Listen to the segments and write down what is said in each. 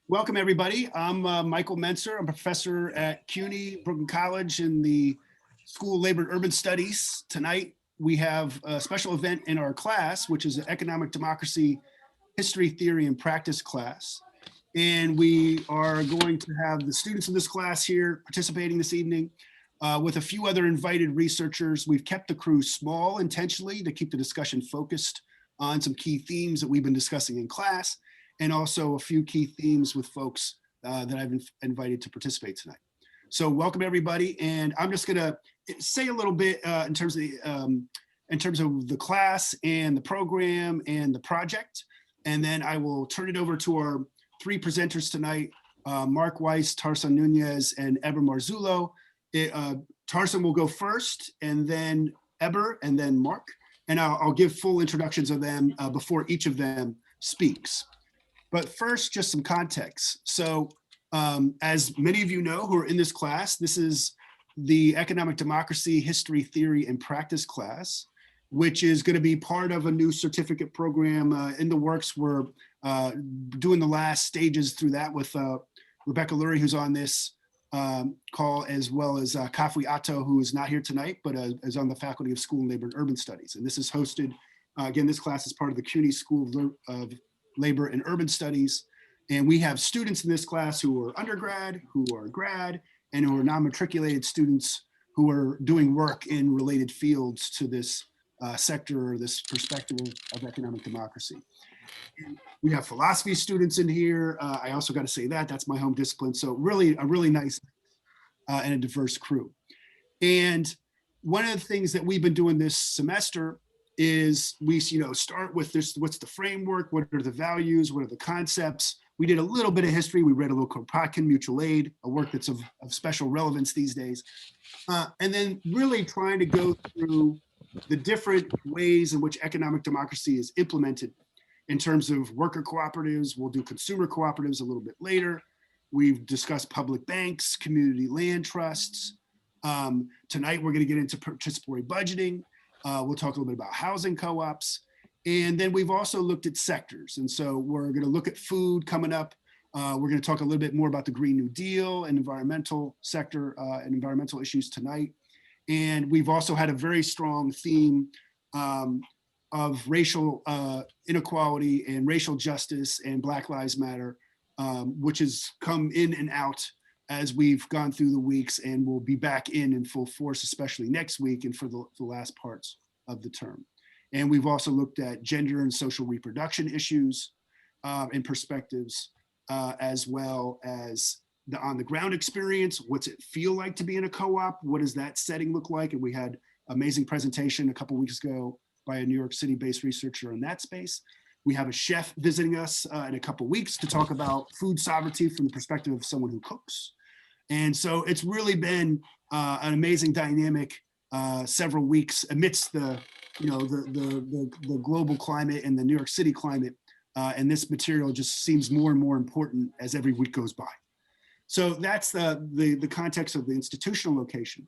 Welcome, everybody. I'm Michael Menser. I'm a professor at CUNY, Brooklyn College in the School of Labor and Urban Studies. Tonight, we have a special event in our class, which is an Economic Democracy History, Theory, and Practice class. And we are going to have the students in this class here participating this evening with a few other invited researchers. We've kept the crew small intentionally to keep the discussion focused on some key themes that we've been discussing in class, and also a few key themes with folks that I've invited to participate tonight. So welcome everybody, and I'm just gonna say a little bit in terms of the class and the program and the project, and then I will turn it over to our three presenters tonight, Mark Weiss, Tarson Nunez, and Eber Marzullo. Tarson will go first, and then Eber, and then Mark, and I'll give full introductions of them before each of them speaks. But first, just some context. So as many of you know who are in this class, this is the Economic Democracy History, Theory, and Practice class, which is going to be part of a new certificate program in the works. We're doing the last stages through that with Rebecca Lurie, who's on this call, as well as Kafui Atto, who is not here tonight, but is on the faculty of School of Labor and Urban Studies. And this is hosted, again, this class is part of the CUNY School of Labor and Urban Studies. And we have students in this class who are undergrad, who are grad, and who are non-matriculated students who are doing work in related fields to this sector or this perspective of economic democracy. And we have philosophy students in here. I also got to say that's my home discipline. So really a really nice and a diverse crew. And one of the things that we've been doing this semester is we start with this, what's the framework, what are the values, what are the concepts. We did a little bit of history. We read a little Kropotkin, Mutual Aid, a work that's of special relevance these days. And then really trying to go through the different ways in which economic democracy is implemented in terms of worker cooperatives. We'll do consumer cooperatives a little bit later. We've discussed public banks, community land trusts. Tonight, we're going to get into participatory budgeting. We'll talk a little bit about housing co-ops. And then we've also looked at sectors. And so we're going to look at food coming up. We're going to talk a little bit more about the Green New Deal and environmental sector and environmental issues tonight. And we've also had a very strong theme of racial inequality and racial justice and Black Lives Matter, which has come in and out as we've gone through the weeks, and we'll be back in full force, especially next week and for the last parts of the term. And we've also looked at gender and social reproduction issues and perspectives, as well as the on-the-ground experience. What's it feel like to be in a co-op? What does that setting look like? And we had an amazing presentation a couple of weeks ago by a New York City-based researcher in that space. We have a chef visiting us in a couple of weeks to talk about food sovereignty from the perspective of someone who cooks. And so it's really been an amazing dynamic several weeks amidst the global climate and the New York City climate. And this material just seems more and more important as every week goes by. So that's the context of the institutional location.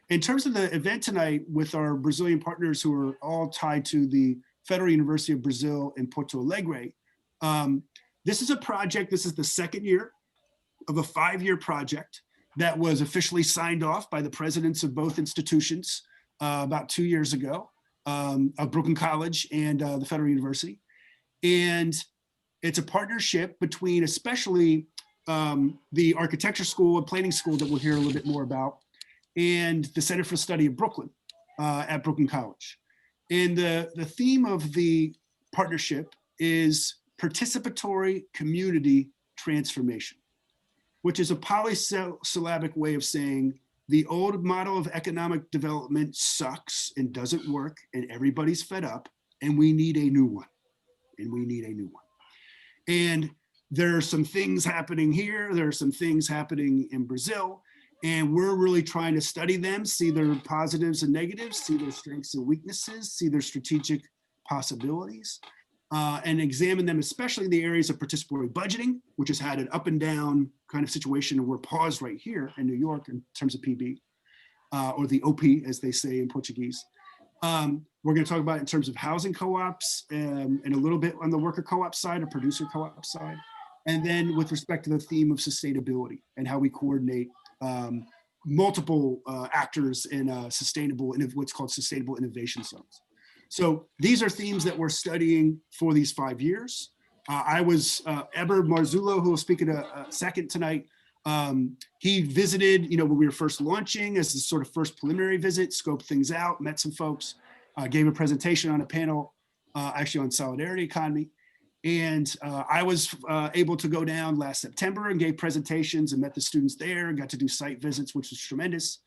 In terms of the event tonight with our Brazilian partners who are all tied to the Federal University of Brazil in Porto Alegre, this is a project, this is the second year of a 5-year project that was officially signed off by the presidents of both institutions about 2 years ago, of Brooklyn College and the Federal University. And it's a partnership between especially the architecture school and planning school that we'll hear a little bit more about, and the Center for the Study of Brooklyn at Brooklyn College. And the theme of the partnership is participatory community transformation, which is a polysyllabic way of saying the old model of economic development sucks and doesn't work and everybody's fed up and we need a new one. And we need a new one. And there are some things happening here. There are some things happening in Brazil. And we're really trying to study them, see their positives and negatives, see their strengths and weaknesses, see their strategic possibilities, and examine them, especially in the areas of participatory budgeting, which has had an up and down kind of situation. And we're paused right here in New York in terms of PB, or the OP, as they say in Portuguese. We're going to talk about in terms of housing co-ops and a little bit on the worker co-op side or producer co-op side. And then with respect to the theme of sustainability and how we coordinate multiple actors in what's called sustainable innovation zones. So these are themes that we're studying for these 5 years. I was Eber Marzullo, who will speak in a second tonight. He visited, when we were first launching as the sort of first preliminary visit, scoped things out, met some folks, gave a presentation on a panel, actually on solidarity economy. And I was able to go down last September and gave presentations and met the students there and got to do site visits, which was tremendous.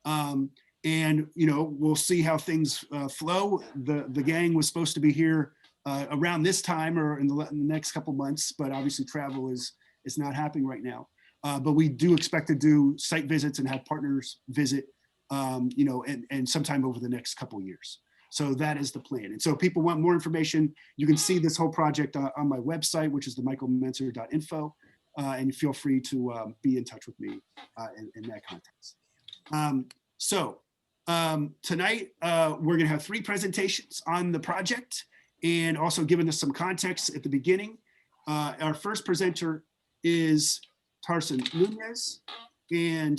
And we'll see how things flow. The gang was supposed to be here around this time or in the next couple months, but obviously travel is not happening right now. But we do expect to do site visits and have partners visit, and sometime over the next couple years. So that is the plan. And so if people want more information, you can see this whole project on my website, which is the michaelmenser.info, and feel free to be in touch with me in that context. Tonight, we're going to have 3 presentations on the project and also giving us some context at the beginning. Our first presenter is Tarson Nunez, and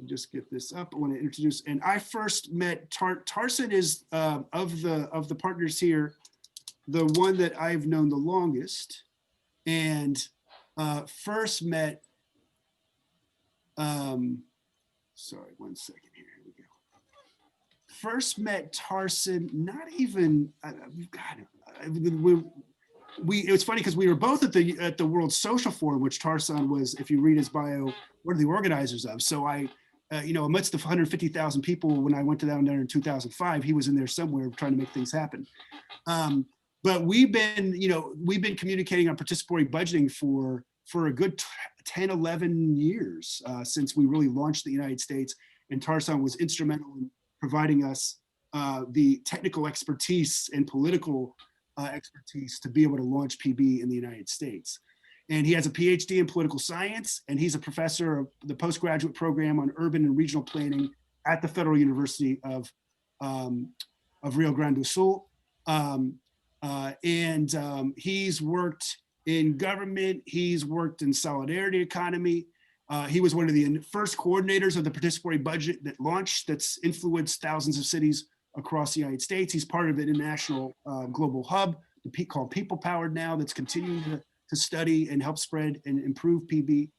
just get this up. I want to introduce, and I first met Tarson is of the partners here, the one that I've known the longest, and first met. Sorry, 1 second here. Here we go. First met Tarson, not even. It was funny because we were both at the World Social Forum, which Tarson was, if you read his bio, one of the organizers of. So I, amidst the 150,000 people when I went down there in 2005, he was in there somewhere trying to make things happen. But we've been communicating on participatory budgeting for a good 10, 11 years since we really launched in the United States. And Tarson was instrumental in providing us the technical expertise and political expertise to be able to launch PB in the United States. And he has a PhD in political science, and he's a professor of the postgraduate program on urban and regional planning at the Federal University of Rio Grande do Sul. He's worked in government, he's worked in solidarity economy. He was one of the first coordinators of the participatory budget that launched, that's influenced thousands of cities across the United States. He's part of an international global hub called People Powered now, that's continuing to study and help spread and improve PB.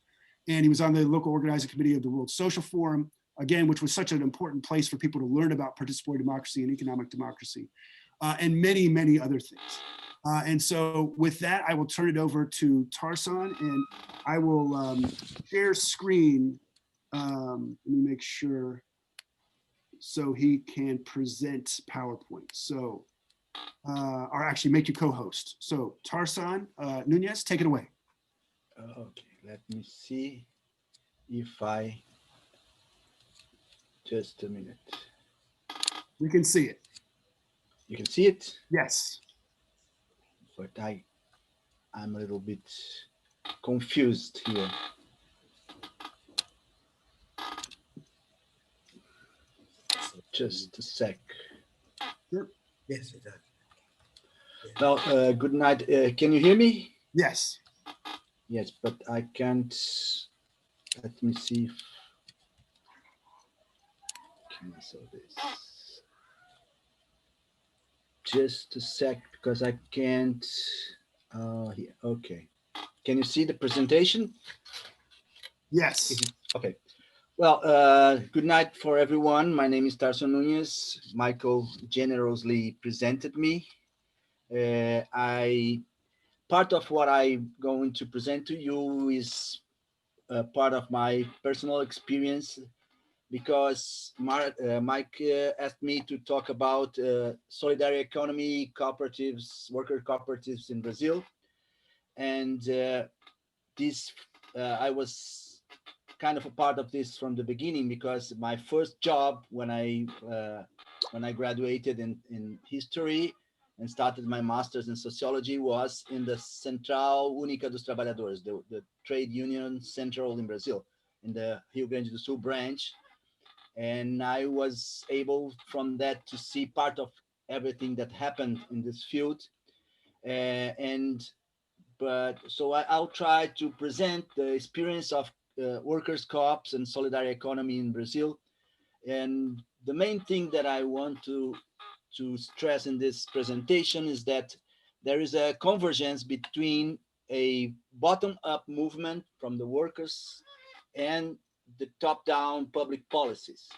And he was on the local organizing committee of the World Social Forum, again, which was such an important place for people to learn about participatory democracy and economic democracy, and many, many other things. And so with that, I will turn it over to Tarson, and I will share screen. Let me make sure so he can present PowerPoint. So, or actually make you co-host. So Tarson Nunez, take it away. Okay, let me see if I, just a minute. We can see it. You can see it? Yes. But I'm a little bit confused here. Just a sec. Sure. Yes, it does. Now, good night. Can you hear me? Yes. Yes, but I can't. Let me see if cancel this. Just a sec, because I can't. Here. Okay. Can you see the presentation? Yes. Okay. Well, good night for everyone. My name is Tarson Nunez. Michael generously presented me. Part of what I'm going to present to you is part of my personal experience, because Mike asked me to talk about solidarity economy, cooperatives, worker cooperatives in Brazil. And I was kind of a part of this from the beginning, because my first job when I graduated in history and started my master's in sociology was in the Central Única dos Trabalhadores, the trade union central in Brazil, in the Rio Grande do Sul branch. And I was able from that to see part of everything that happened in this field. And but so I'll try to present the experience of workers' co-ops and solidarity economy in Brazil. And the main thing that I want to stress in this presentation is that there is a convergence between a bottom-up movement from the workers and the top-down public policies.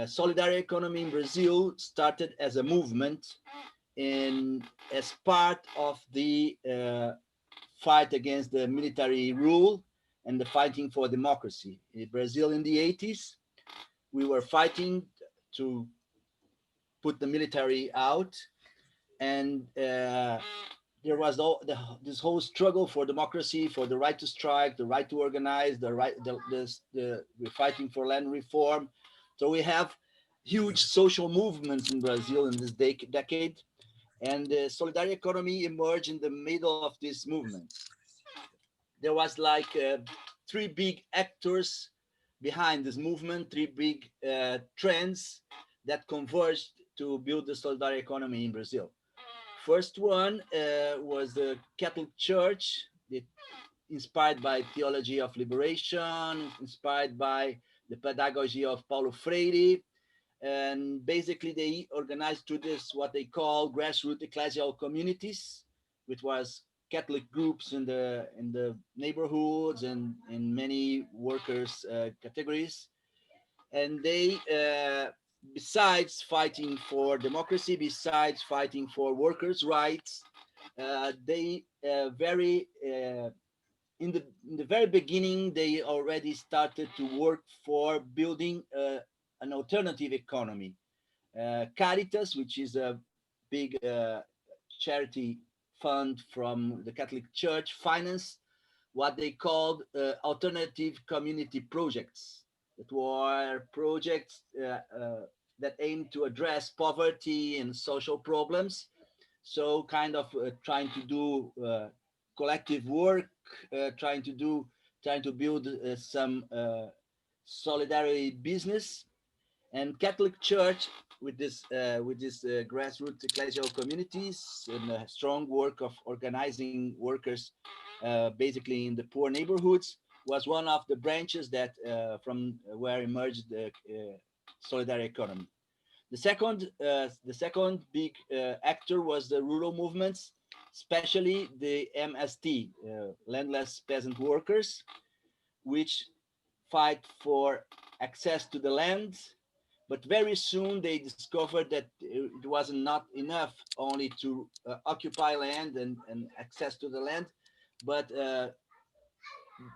Solidarity economy in Brazil started as a movement and as part of the fight against the military rule and the fighting for democracy. In Brazil in the 80s, we were fighting to put the military out, and there was this whole struggle for democracy, for the right to strike, the right to organize, we're fighting for land reform. So we have huge social movements in Brazil in this decade, and the solidarity economy emerged in the middle of this movement. There was like three big actors behind this movement, three big trends that converged to build the solidarity economy in Brazil. First one was the Catholic Church, inspired by theology of liberation, inspired by the pedagogy of Paulo Freire. And basically they organized through this what they call grassroots ecclesial communities, which was Catholic groups in the neighborhoods and in many workers categories. And they besides fighting for democracy, besides fighting for workers' rights, they very in the very beginning they already started to work for building an alternative economy. Caritas, which is a big charity fund from the Catholic Church, financed what they called alternative community projects, that were projects that aimed to address poverty and social problems. So kind of trying to do collective work, trying to build some solidarity business. And Catholic Church with this grassroots ecclesial communities and a strong work of organizing workers basically in the poor neighborhoods was one of the branches that from where emerged the solidarity economy. The second big actor was the rural movements, especially the MST, landless peasant workers, which fight for access to the land. But very soon they discovered that it was not enough only to occupy land and access to the land, but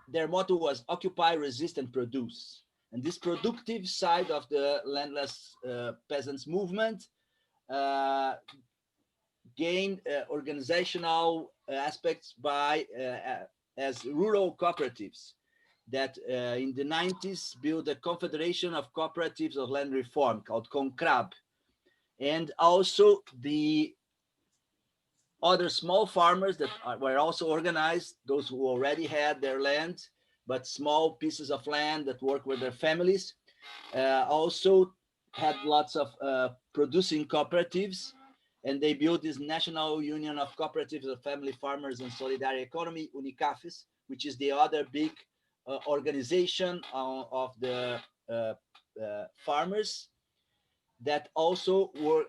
their motto was occupy, resist, and produce. And this productive side of the landless peasants movement uh, gained organizational aspects by as rural cooperatives that in the 90s built a confederation of cooperatives of land reform called CONCRAB. And also the other small farmers that were also organized, those who already had their land, but small pieces of land that work with their families, also had lots of producing cooperatives. And they built this National Union of Cooperatives of Family Farmers and Solidarity Economy, UNICAFES, which is the other big organization of the farmers that also were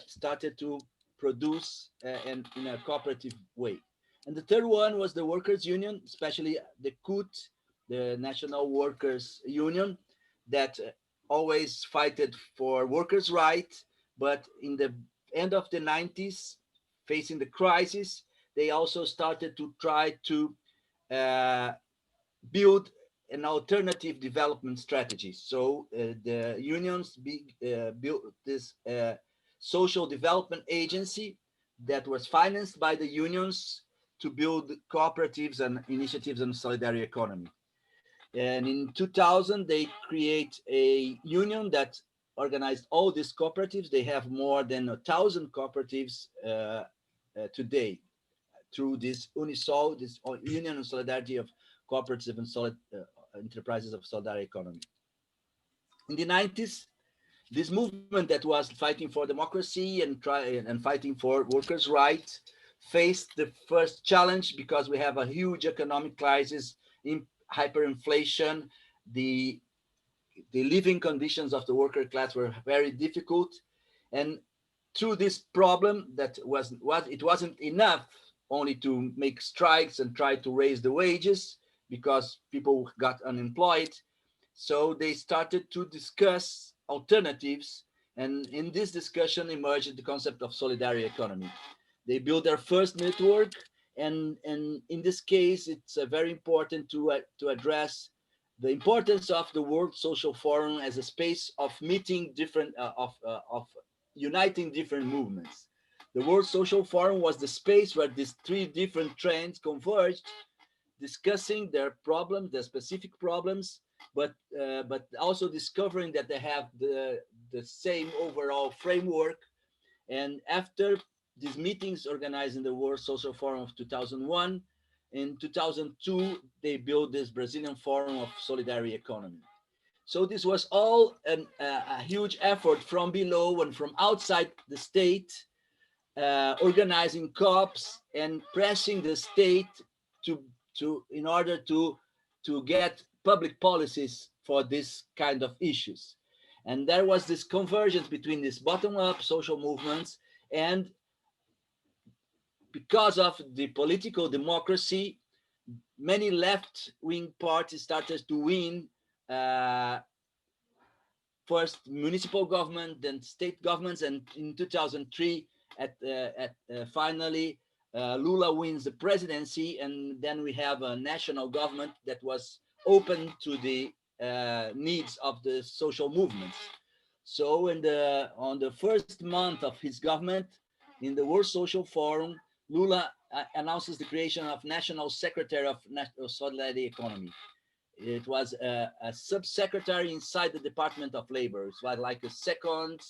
started to produce and in a cooperative way. And the third one was the workers' union, especially the CUT, the National Workers' Union, that always fighted for workers' rights, but in the end of the 90s, facing the crisis, they also started to try to build an alternative development strategy. So the unions built this social development agency that was financed by the unions to build cooperatives and initiatives on solidarity economy. And in 2000, they create a union that organized all these cooperatives. They have more than 1,000 cooperatives today through this UNISOL, this Union of Solidarity of Cooperative and Solid Enterprises of Solidarity Economy. In the 90s, This movement that was fighting for democracy and fighting for workers' rights faced the first challenge because we have a huge economic crisis, in hyperinflation. The living conditions of the worker class were very difficult, and through this problem that it wasn't enough only to make strikes and try to raise the wages because people got unemployed. So they started to discuss alternatives, and in this discussion emerged the concept of solidarity economy. They built their first network, and in this case, it's very important to address the importance of the World Social Forum as a space of meeting different of uniting different movements. The World Social Forum was the space where these three different trends converged, discussing their problems, their specific problems, but also discovering that they have the same overall framework. And after these meetings organized in the World Social Forum of 2001, in 2002, they built this Brazilian Forum of Solidarity Economy. So this was all a huge effort from below and from outside the state, organizing COPs and pressing the state to in order to get public policies for this kind of issues. And there was this convergence between these bottom-up social movements, and because of the political democracy, many left-wing parties started to win, first municipal government, then state governments, and in 2003, finally, Lula wins the presidency, and then we have a national government that was open to the needs of the social movements. So on the first month of his government, in the World Social Forum, Lula announces the creation of National Secretary of Solidarity Economy. It was a subsecretary inside the Department of Labor. It was like a second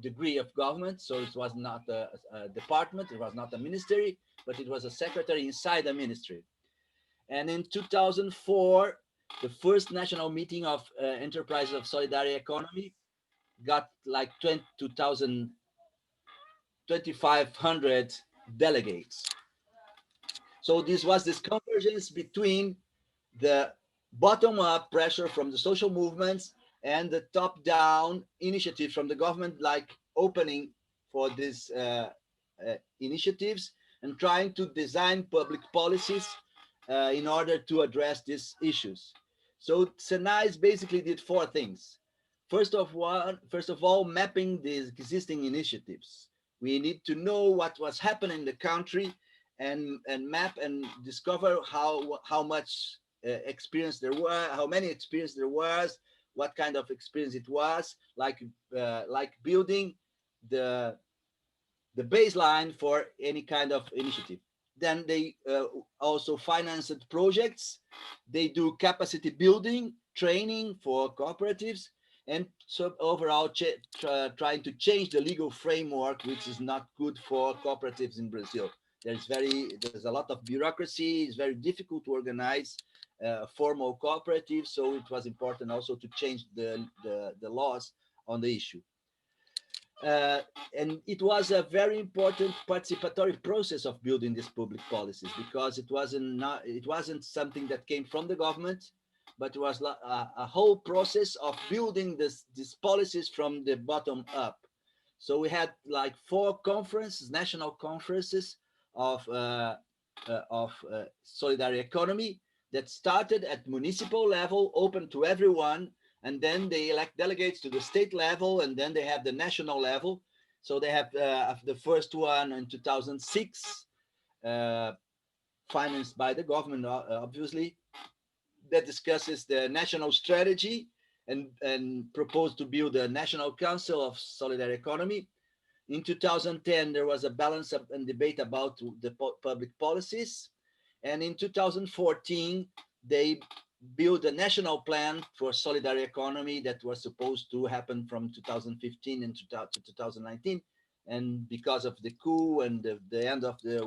degree of government. So it was not a department, it was not a ministry, but it was a secretary inside a ministry. And in 2004, the first national meeting of enterprises of solidarity economy got like 2,500 delegates. So this was this convergence between the bottom-up pressure from the social movements and the top-down initiative from the government, like opening for these initiatives and trying to design public policies in order to address these issues. So Senais basically did four things. First of all, mapping the existing initiatives. We need to know what was happening in the country and map and discover how much experience there were, how many experience there was, what kind of experience it was, like building the baseline for any kind of initiative. Then they also financed projects. They do capacity building, training for cooperatives, and so overall trying to change the legal framework, which is not good for cooperatives in Brazil. There's a lot of bureaucracy. It's very difficult to organize formal cooperatives. So it was important also to change the laws on the issue. And it was a very important participatory process of building these public policies, because it wasn't something that came from the government, but it was a whole process of building these policies from the bottom up. So we had like 4 conferences, national conferences of solidarity economy that started at municipal level, open to everyone, and then they elect delegates to the state level, and then they have the national level. So they have the first one in 2006, financed by the government, obviously, that discusses the national strategy and proposed to build a National Council of Solidarity Economy. In 2010, there was a balance and debate about the public policies. And in 2014, they built a national plan for solidarity economy that was supposed to happen from 2015 and to 2019. And because of the coup and the end of the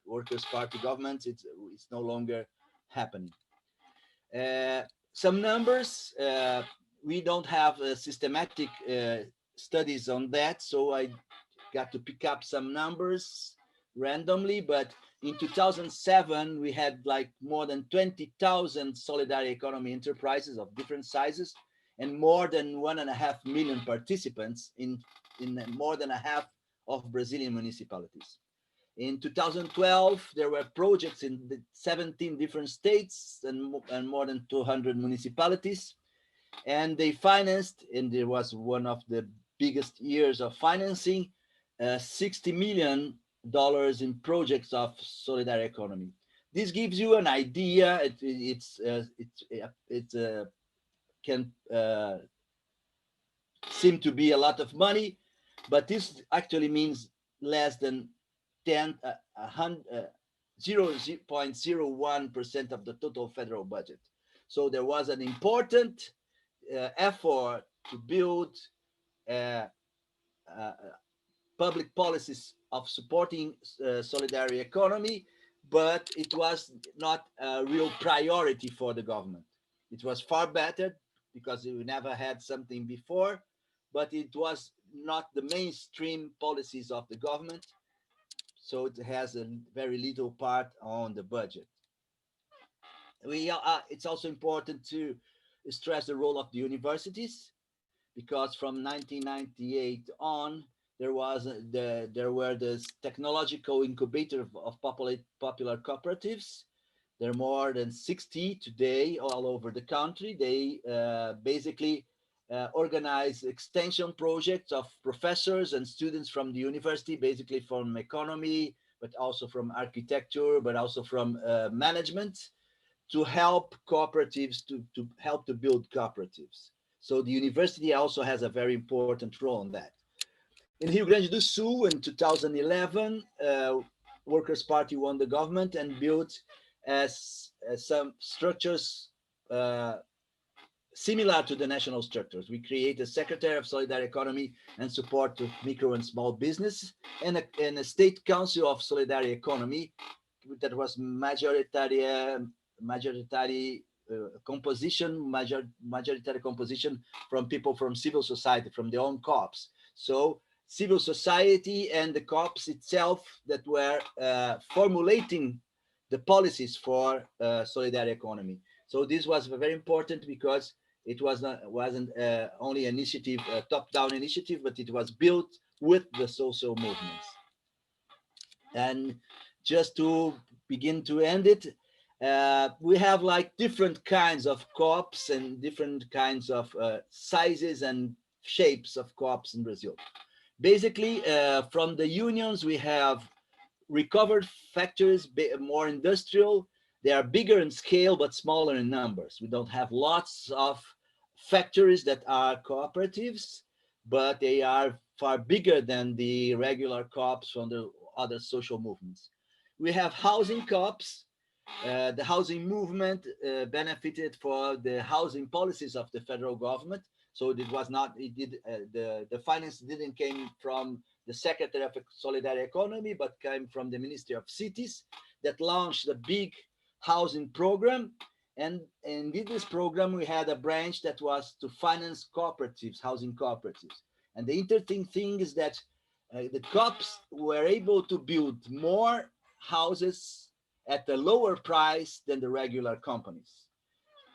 Workers' Party government, it's no longer happening. Some numbers, we don't have systematic studies on that, so I got to pick up some numbers randomly. But in 2007, we had like more than 20,000 solidarity economy enterprises of different sizes and more than 1.5 million participants in more than a half of Brazilian municipalities. In 2012, there were projects in 17 different states and more than 200 municipalities. And they financed, and it was one of the biggest years of financing, $60 million in projects of solidarity economy. This gives you an idea. It can seem to be a lot of money, but this actually means less than 0.01% of the total federal budget. So there was an important effort to build public policies of supporting solidarity economy, but it was not a real priority for the government. It was far better because we never had something before, but it was not the mainstream policies of the government. So it has a very little part on the budget. It's also important to stress the role of the universities, because from 1998 on, there were the technological incubator of popular cooperatives. There are more than 60 today all over the country. They basically organize extension projects of professors and students from the university, basically from economy, but also from architecture, but also from management, to help cooperatives, to help to build cooperatives. So the university also has a very important role in that. In Rio Grande do Sul in 2011, Workers' Party won the government and built some structures similar to the national structures. We created a Secretary of Solidarity Economy and Support to Micro and Small Business, and a State Council of Solidarity Economy that was majority composition from people from civil society, from their own co-ops. So civil society and the co-ops itself that were formulating the policies for solidarity economy. So this was very important because it wasn't only an initiative, a top-down initiative, but it was built with the social movements. And just to begin to end it, we have like different kinds of co-ops and different kinds of sizes and shapes of co-ops in Brazil. Basically, from the unions, we have recovered factories, more industrial. They are bigger in scale, but smaller in numbers. We don't have lots of factories that are cooperatives, but they are far bigger than the regular co-ops from the other social movements. We have housing co-ops. The housing movement benefited for the housing policies of the federal government. So it was not, the finance didn't came from the Secretary of Solidarity Economy, but came from the Ministry of Cities that launched a big housing program. And in this program, we had a branch that was to finance cooperatives, housing cooperatives. And the interesting thing is that the co-ops were able to build more houses at a lower price than the regular companies.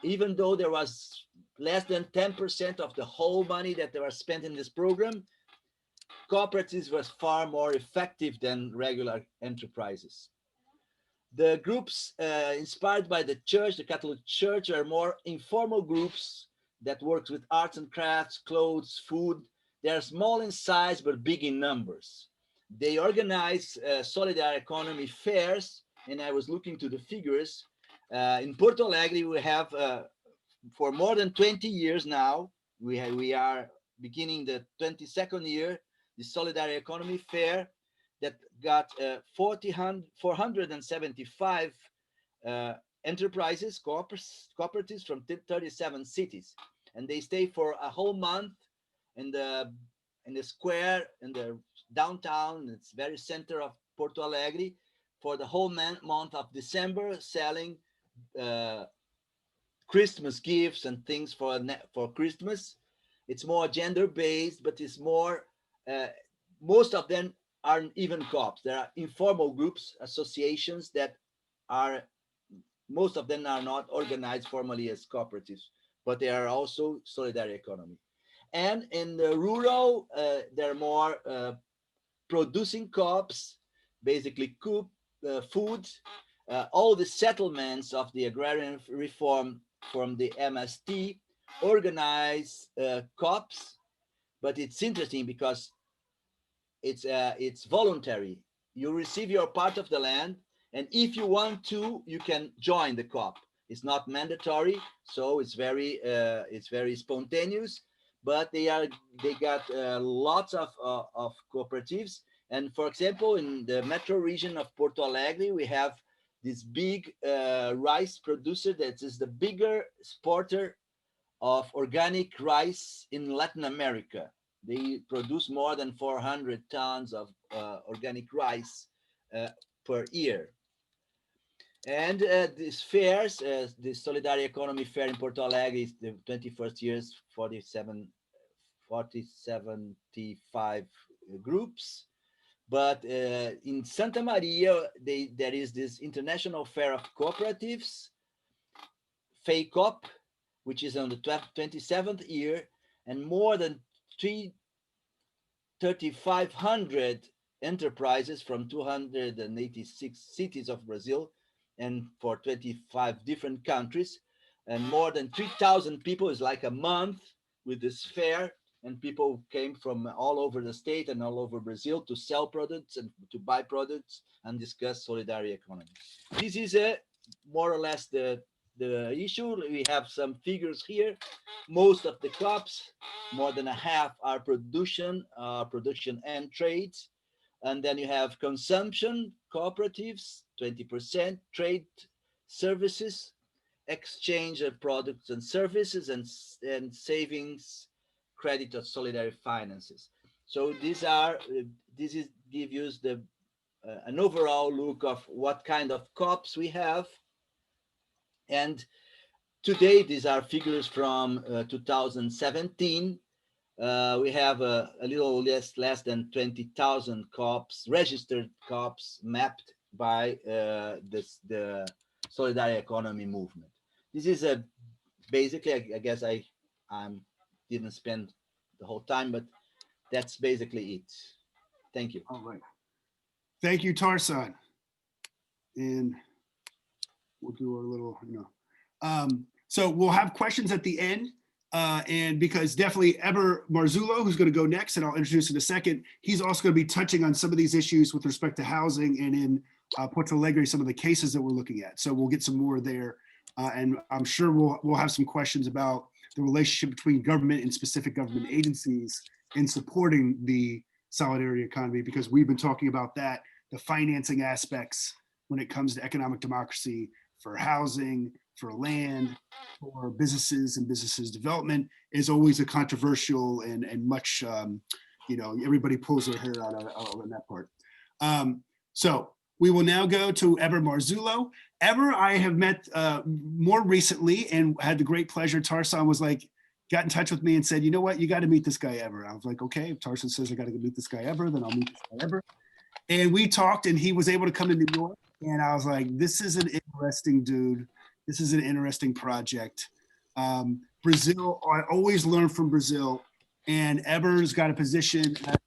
Even though there was less than 10% of the whole money that they were spent in this program, cooperatives was far more effective than regular enterprises. The groups inspired by the church, the Catholic Church, are more informal groups that work with arts and crafts, clothes, food. They are small in size, but big in numbers. They organize solidarity economy fairs, and I was looking to the figures. In Porto Alegre, we have, for more than 20 years now, we are beginning the 22nd year, the Solidarity Economy Fair that got 475 enterprises, cooperatives from 37 cities. And they stay for a whole month in the square, in the downtown. It's very center of Porto Alegre for the whole month of December, selling Christmas gifts and things for Christmas. It's more gender-based, but it's more, most of them aren't even co-ops. There are informal groups, associations that are, most of them are not organized formally as cooperatives, but they are also solidarity economy. And in the rural, they're more producing co-ops, basically food. All the settlements of the agrarian reform from the MST organize co-ops, but it's interesting because it's voluntary. You receive your part of the land, and if you want to, you can join the co-op. It's not mandatory, so it's very spontaneous. But they got lots of cooperatives. And for example, in the metro region of Porto Alegre, we have this big rice producer that is the bigger exporter of organic rice in Latin America. They produce more than 400 tons of organic rice per year. And these fairs, the Solidarity Economy Fair in Porto Alegre is the 21st year's 75 groups. But in Santa Maria, there is this International Fair of Cooperatives, FACOP, which is on the 27th year, and more than 3,500 enterprises from 286 cities of Brazil and for 25 different countries, and more than 3,000 people. Is like a month with this fair, and people came from all over the state and all over Brazil to sell products and to buy products and discuss solidarity economy. This is more or less the issue. We have some figures here. Most of the crops, more than a half, are production and trades. And then you have consumption, cooperatives, 20%, trade, services, exchange of products and services, and savings, credit or solidarity finances. So these are, this is give you an overall look of what kind of COPs we have. And today, these are figures from 2017. We have a little less than 20,000 COPs, registered COPs mapped by the Solidarity Economy movement. This is basically, I guess I didn't spend the whole time, but that's basically it. Thank you. All right. Thank you, Tarsan. And we'll do our little, so we'll have questions at the end. And because definitely Eber Marzullo, who's going to go next, and I'll introduce in a second, he's also going to be touching on some of these issues with respect to housing and in Porto Alegre, some of the cases that we're looking at. So we'll get some more there. And I'm sure we'll have some questions about the relationship between government and specific government agencies in supporting the solidarity economy, because we've been talking about that, the financing aspects when it comes to economic democracy for housing, for land, for businesses and businesses development is always a controversial and much, everybody pulls their hair out on that part. So we will now go to Eber Marzullo. Eber, I have met more recently and had the great pleasure. Tarsan was like, got in touch with me and said, you know what, you got to meet this guy Eber. I was like, okay, if Tarsan says I got to meet this guy Eber, then I'll meet this guy Eber. And we talked and he was able to come to New York. And I was like, this is an interesting dude. This is an interesting project. Brazil, I always learn from Brazil. And Eber's got a position at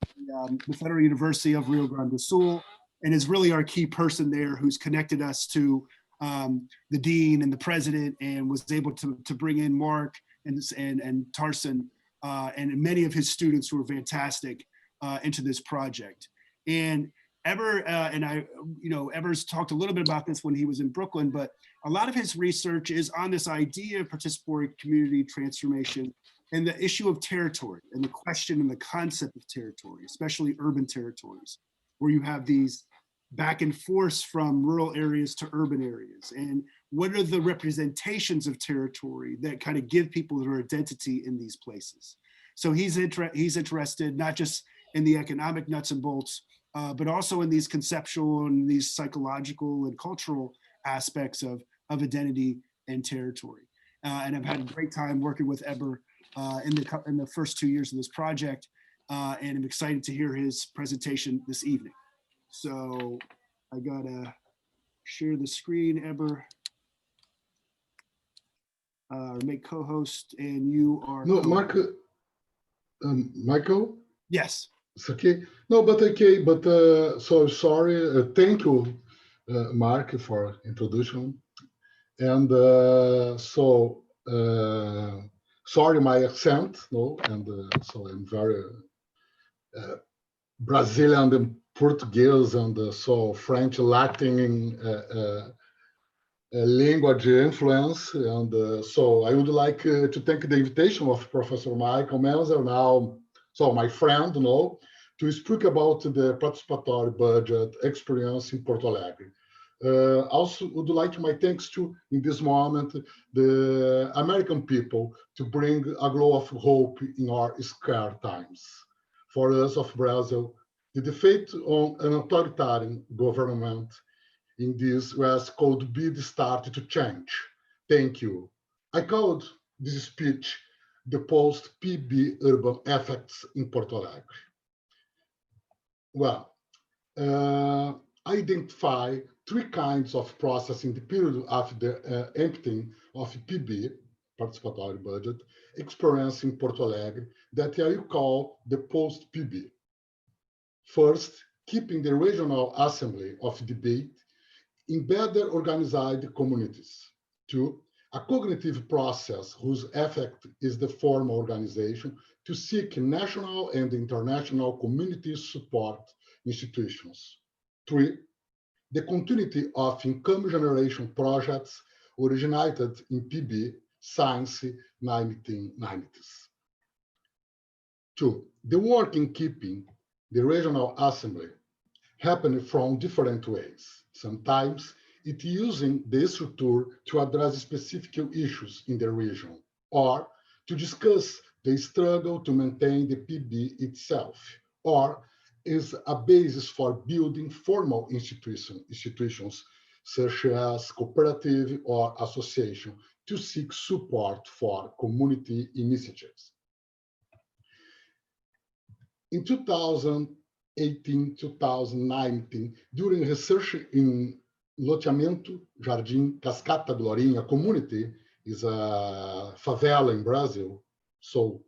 the Federal University of Rio Grande do Sul and is really our key person there who's connected us to the dean and the president and was able to bring in Mark and Tarsan and many of his students who are fantastic into this project. And Eber and I, Eber's talked a little bit about this when he was in Brooklyn, but a lot of his research is on this idea of participatory community transformation and the issue of territory and the question and the concept of territory, especially urban territories, where you have these back and forth from rural areas to urban areas. And what are the representations of territory that kind of give people their identity in these places? So he's interested not just in the economic nuts and bolts, but also in these conceptual and these psychological and cultural aspects of identity and territory. and I've had a great time working with Eber in the first 2 years of this project, and I'm excited to hear his presentation this evening. So I gotta share the screen, Eber. Make co-host, and you are. No, Mark, Michael, Yes. it's okay. No, but okay, but so sorry. Thank you, Mark, for introduction. And sorry my accent, no, and so I'm very Brazilian and Portuguese and so French, Latin language influence. And so I would like to thank the invitation of Professor Michael Menser, now, so my friend, to speak about the participatory budget experience in Porto Alegre. Also would like my thanks to, in this moment, the American people to bring a glow of hope in our scarce times. For us of Brazil, the defeat on an authoritarian government in this West could be the start to change. Thank you. I called this speech the post-PB urban effects in Porto Alegre. Well, identify three kinds of process in the period of the emptying of PB, participatory budget, experience in Porto Alegre that I call the post-PB. First, keeping the regional assembly of debate in better organized communities. Two, a cognitive process whose effect is the formal organization to seek national and international community support institutions. Three, the continuity of income generation projects originated in PB since 1990s. Two, the work in keeping the regional assembly happened from different ways. Sometimes it using the structure to address specific issues in the region or to discuss the struggle to maintain the PB itself, or is a basis for building formal institutions such as cooperative or association to seek support for community initiatives. In 2018, 2019, during research in Loteamento Jardim Cascata Glorinha community, is a favela in Brazil, so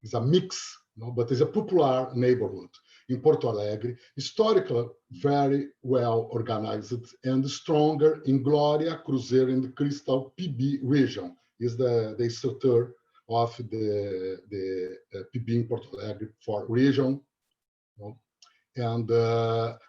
it's a mix, but it's a popular neighborhood in Porto Alegre, historically very well organized and stronger in Glória, Cruzeiro, and Cristal PB region, is the structure of the PB in Porto Alegre for region. And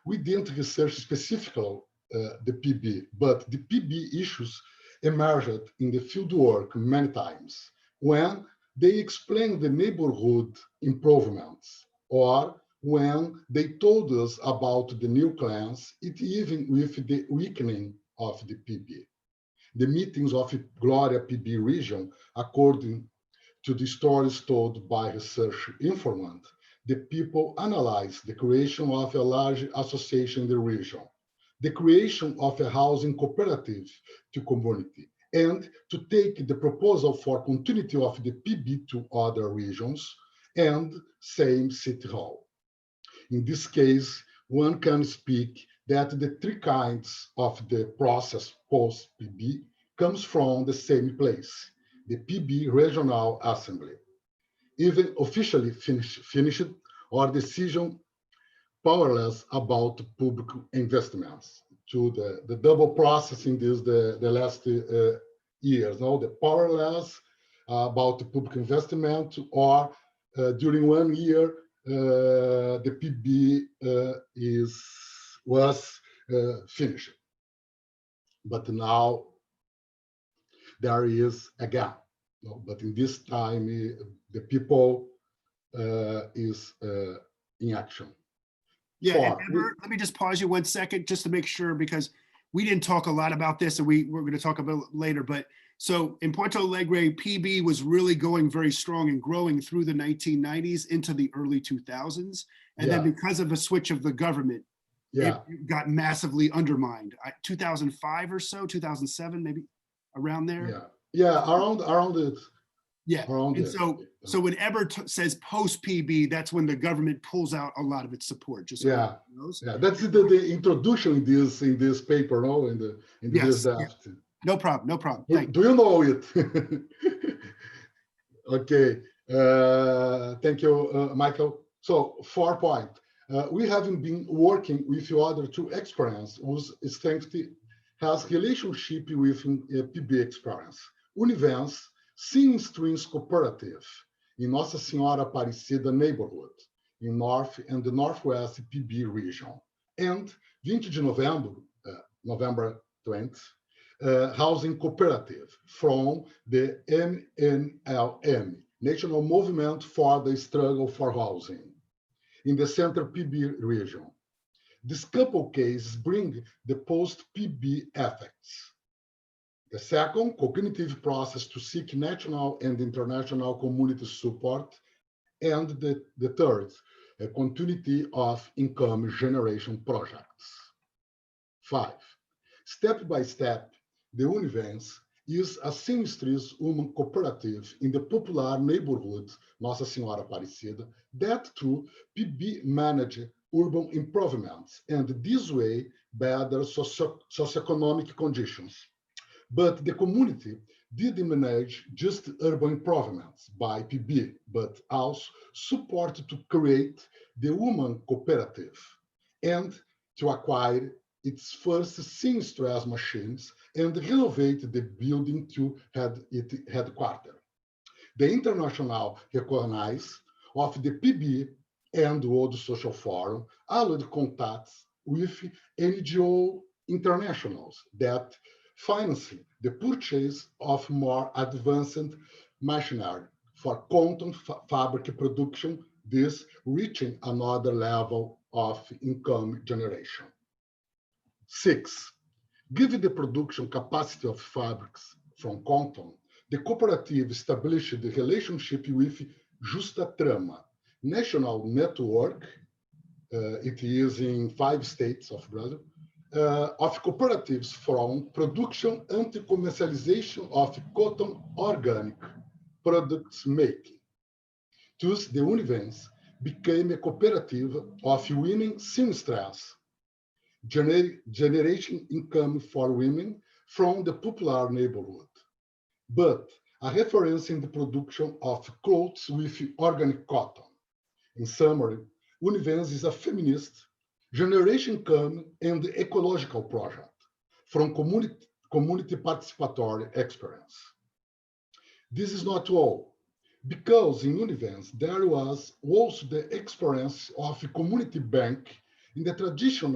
we didn't research specifically the PB, but the PB issues emerged in the field work many times when they explained the neighborhood improvements, or when they told us about the new clans, it even with the weakening of the PB. The meetings of Glória PB region, according to the stories told by research informant, the people analyzed the creation of a large association in the region, the creation of a housing cooperative to community, and to take the proposal for continuity of the PB to other regions and same city hall. In this case, one can speak that the three kinds of the process post-PB comes from the same place, the PB Regional Assembly, even officially finished or decision powerless about public investments. To the double process in this the last years, the powerless about the public investment, or during 1 year the PB was finished, but now there is a gap. But in this time, the people is in action. Yeah, and Eber, let me just pause you 1 second just to make sure, because we didn't talk a lot about this, and we're going to talk about it later. But so in Porto Alegre, PB was really going very strong and growing through the 1990s into the early 2000s. And then because of a switch of the government, it got massively undermined. 2005 or so, 2007, maybe around there. Yeah, around it. Yeah. Around And it. so whenever says post PB, that's when the government pulls out a lot of its support. Just so Yeah. everyone knows. Yeah, that's the introduction in this paper, no, in this Yes. Yeah. draft. No problem. No problem. Thank Do you know it? Okay. Thank you, Michael. So 4 point. We haven't been working with other two experience whose strength has relationship with PB experience. Univers Sim Streams Cooperative in Nossa Senhora Aparecida neighborhood, in North and the Northwest PB region. And 20 de novembro, November 20th, housing cooperative from the NNLM, National Movement for the Struggle for Housing, in the Central PB region. This couple cases bring the post-PB effects. The second, cognitive process to seek national and international community support. And the third, a continuity of income generation projects. 5. Step by step, the Univers is a seamstress woman cooperative in the popular neighborhood Nossa Senhora Aparecida that through PB manage urban improvements and this way better socioeconomic conditions. But the community didn't manage just urban improvements by PB, but also support to create the woman cooperative and to acquire its first seamstress machines and renovate the building to its headquarters. The international recognize of the PB and World Social Forum allowed contacts with NGO internationals that finance the purchase of more advanced machinery for cotton fabric production, this reaching another level of income generation. 6. Given the production capacity of fabrics from cotton, the cooperative established the relationship with Justa Trama, national network, it is in 5 states of Brazil, of cooperatives from production and commercialization of cotton organic products making. Thus, the Univers became a cooperative of women seamstresses, generating income for women from the popular neighborhood, but a reference in the production of clothes with organic cotton. In summary, Univers is a feminist, generation income and ecological project from community participatory experience. This is not all, because in Univers there was also the experience of a community bank in the tradition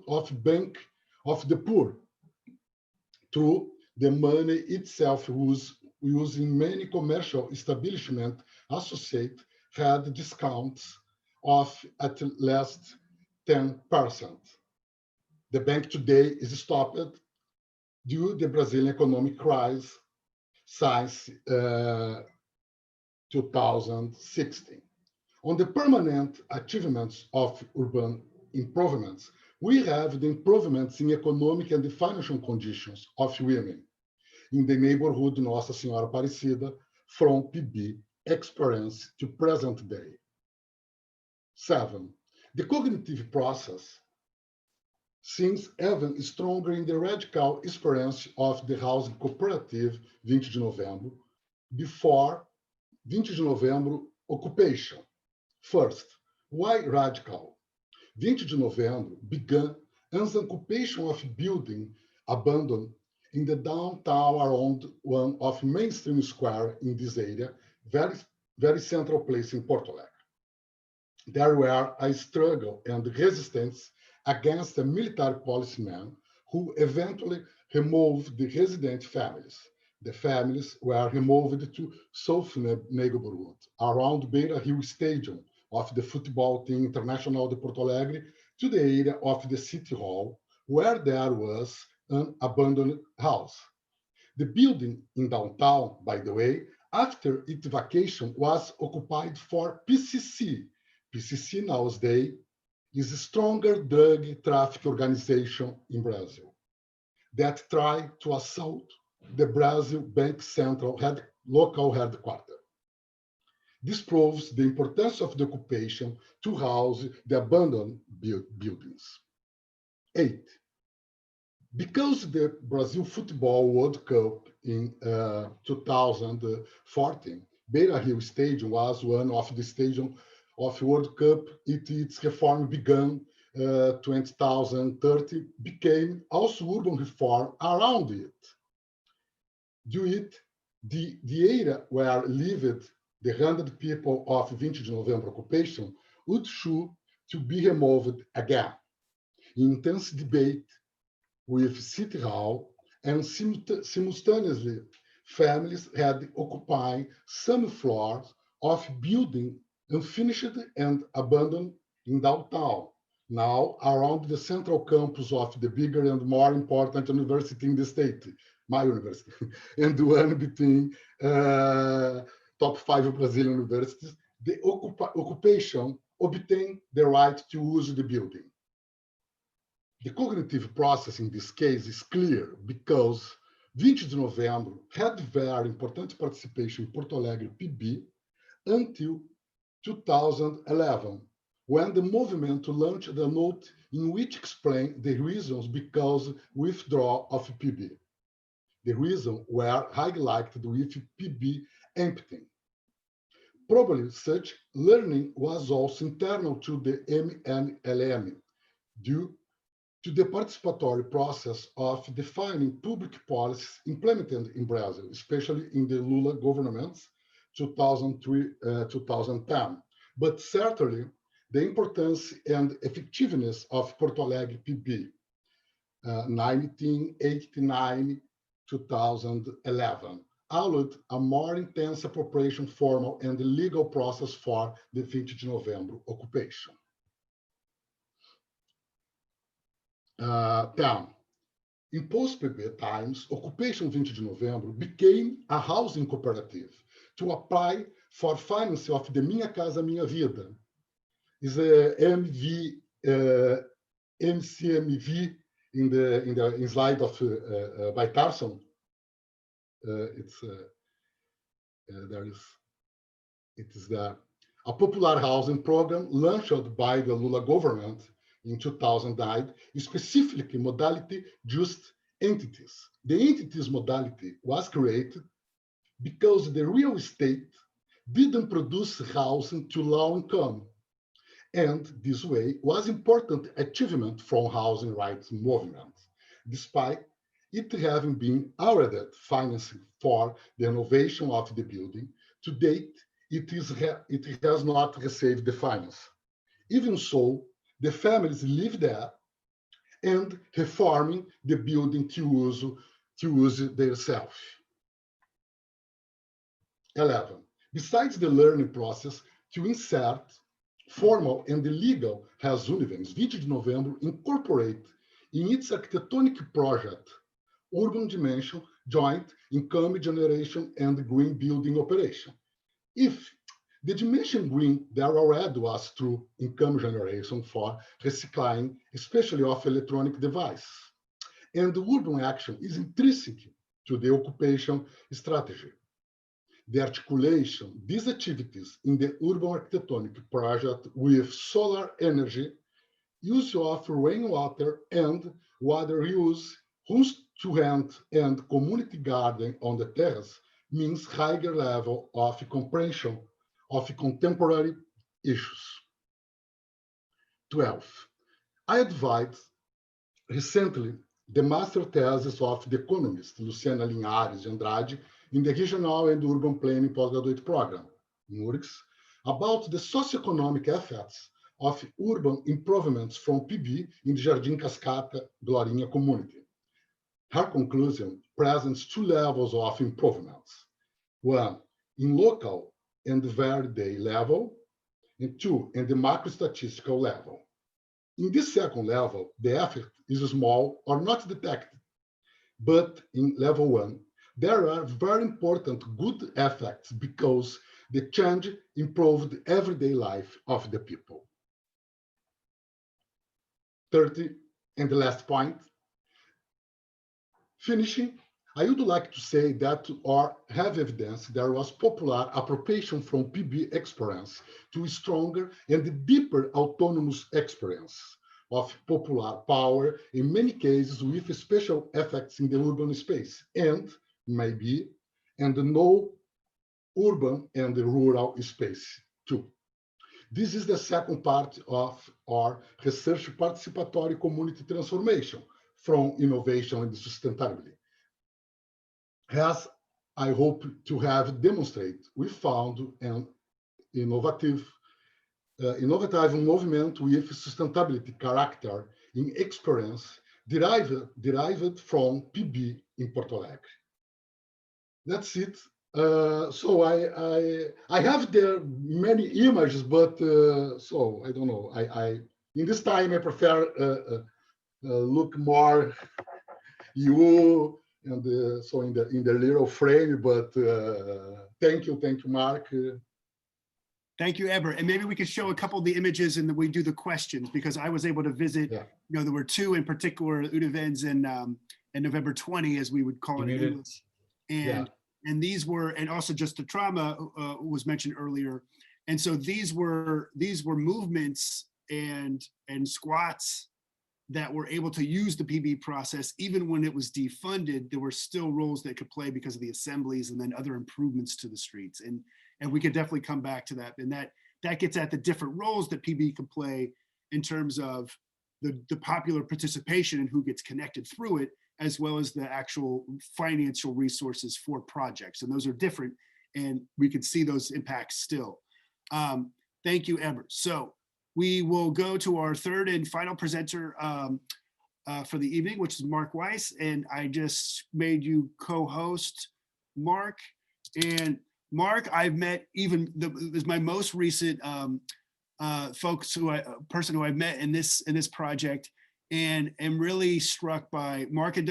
of bank of the poor, through the money itself was used in many commercial establishments associated had discounts of at least 10%. The bank today is stopped due to the Brazilian economic crisis since 2016. On the permanent achievements of urban improvements, we have the improvements in economic and financial conditions of women in the neighborhood Nossa Senhora Aparecida from PB experience to present day. 7. The cognitive process seems even stronger in the radical experience of the housing cooperative 20 de novembro before 20 de novembro occupation. First, why radical? 20 de novembro began as an occupation of building abandoned in the downtown around one of mainstream square in this area, very central place in Porto Alegre. There were a struggle and resistance against a military policeman who eventually removed the resident families. The families were removed to South neighborhood, around Beira Rio Stadium of the football team International de Porto Alegre, to the area of the City Hall, where there was an abandoned house. The building in downtown, by the way, after its vacation was occupied for PCC. PCC nowadays is a stronger drug traffic organization in Brazil that tried to assault the Brazil Bank Central local headquarters. This proves the importance of the occupation to house the abandoned buildings. 8. Because the Brazil Football World Cup in 2014, Beira Rio Stadium was one of the stadiums of World Cup. Its reform began 2030, became also urban reform around it. Due it, the area where lived the 100 people of 20 de November occupation would should to be removed again. Intense debate with City Hall, and simultaneously, families had occupied some floors of building unfinished and abandoned in downtown, now around the central campus of the bigger and more important university in the state, my university, and one between top 5 Brazilian universities. The occupation obtained the right to use the building. The cognitive process in this case is clear because 20 de Novembro had very important participation in Porto Alegre PB until 2011, when the movement launched a note in which explained the reasons because withdrawal of PB. The reasons were highlighted with PB emptying. Probably such learning was also internal to the MNLM due to the participatory process of defining public policies implemented in Brazil, especially in the Lula governments, 2003-2010. But certainly, the importance and effectiveness of Porto Alegre PB, 1989-2011, allowed a more intense appropriation formal and legal process for the 20 de Novembro occupation. 10. In post-PB times, Occupation 20 de Novembro became a housing cooperative to apply for financing of the Minha Casa Minha Vida. Is a MCMV in the slide of by Carson. It is there. A popular housing program launched by the Lula government in 2009, specifically modality just entities. The entities modality was created because the real estate didn't produce housing to low income. And this way was important achievement from housing rights movement, despite it having been already financing for the renovation of the building. To date, it has not received the finance. Even so, the families live there and reforming the building to use themselves. 11. Besides the learning process to insert formal and legal resolutions, 20 de Novembro incorporate in its architectonic project urban dimension, joint income generation, and green building operation. If the dimension green there already was through income generation for recycling, especially of electronic devices. And the urban action is intrinsic to the occupation strategy. The articulation, these activities in the urban architectonic project with solar energy, use of rainwater and water reuse, house to rent, and community garden on the terrace means higher level of comprehension of contemporary issues. 12. I advised recently the master thesis of the economist Luciana Linhares de Andrade in the Regional and Urban Planning Postgraduate Program, MURGS, about the socioeconomic effects of urban improvements from PB in the Jardim Cascata Glorinha community. Her conclusion presents 2 levels of improvements. 1, in local and everyday level, and 2, in the macro-statistical level. In this second level, the effect is small or not detected. But in level 1, there are very important good effects because the change improved the everyday life of the people. 30, and the last point. Finishing, I would like to say that or have evidence there was popular appropriation from PB experience to a stronger and deeper autonomous experience of popular power, in many cases with special effects in the urban space, and maybe, and no urban and the rural space too. This is the second part of our research participatory community transformation from innovation and sustainability. As I hope to have demonstrated, we found an innovative movement with sustainability character in experience derived from PB in Porto Alegre. That's it. So I have there many images, but so I don't know. I in this time I prefer look more you and so in the little frame. But thank you, Mark. Thank you, Eber. And maybe we could show a couple of the images and then we do the questions, because I was able to visit, Yeah. you know, there were two in particular, Udevens and November 20, as we would call it in English. And these were, and also just the trauma was mentioned earlier. And so these were movements and squats that were able to use the PB process. Even when it was defunded, there were still roles that could play because of the assemblies and then other improvements to the streets. And we could definitely come back to that. And that gets at the different roles that PB can play in terms of the popular participation and who gets connected through it, as well as the actual financial resources for projects. And those are different, and we can see those impacts still. Thank you, Eber. So we will go to our third and final presenter for the evening, which is Mark Weiss. And I just made you co-host, Mark. And Mark, I've met is my most recent person who I've met in this project, and am really struck by Mark. Had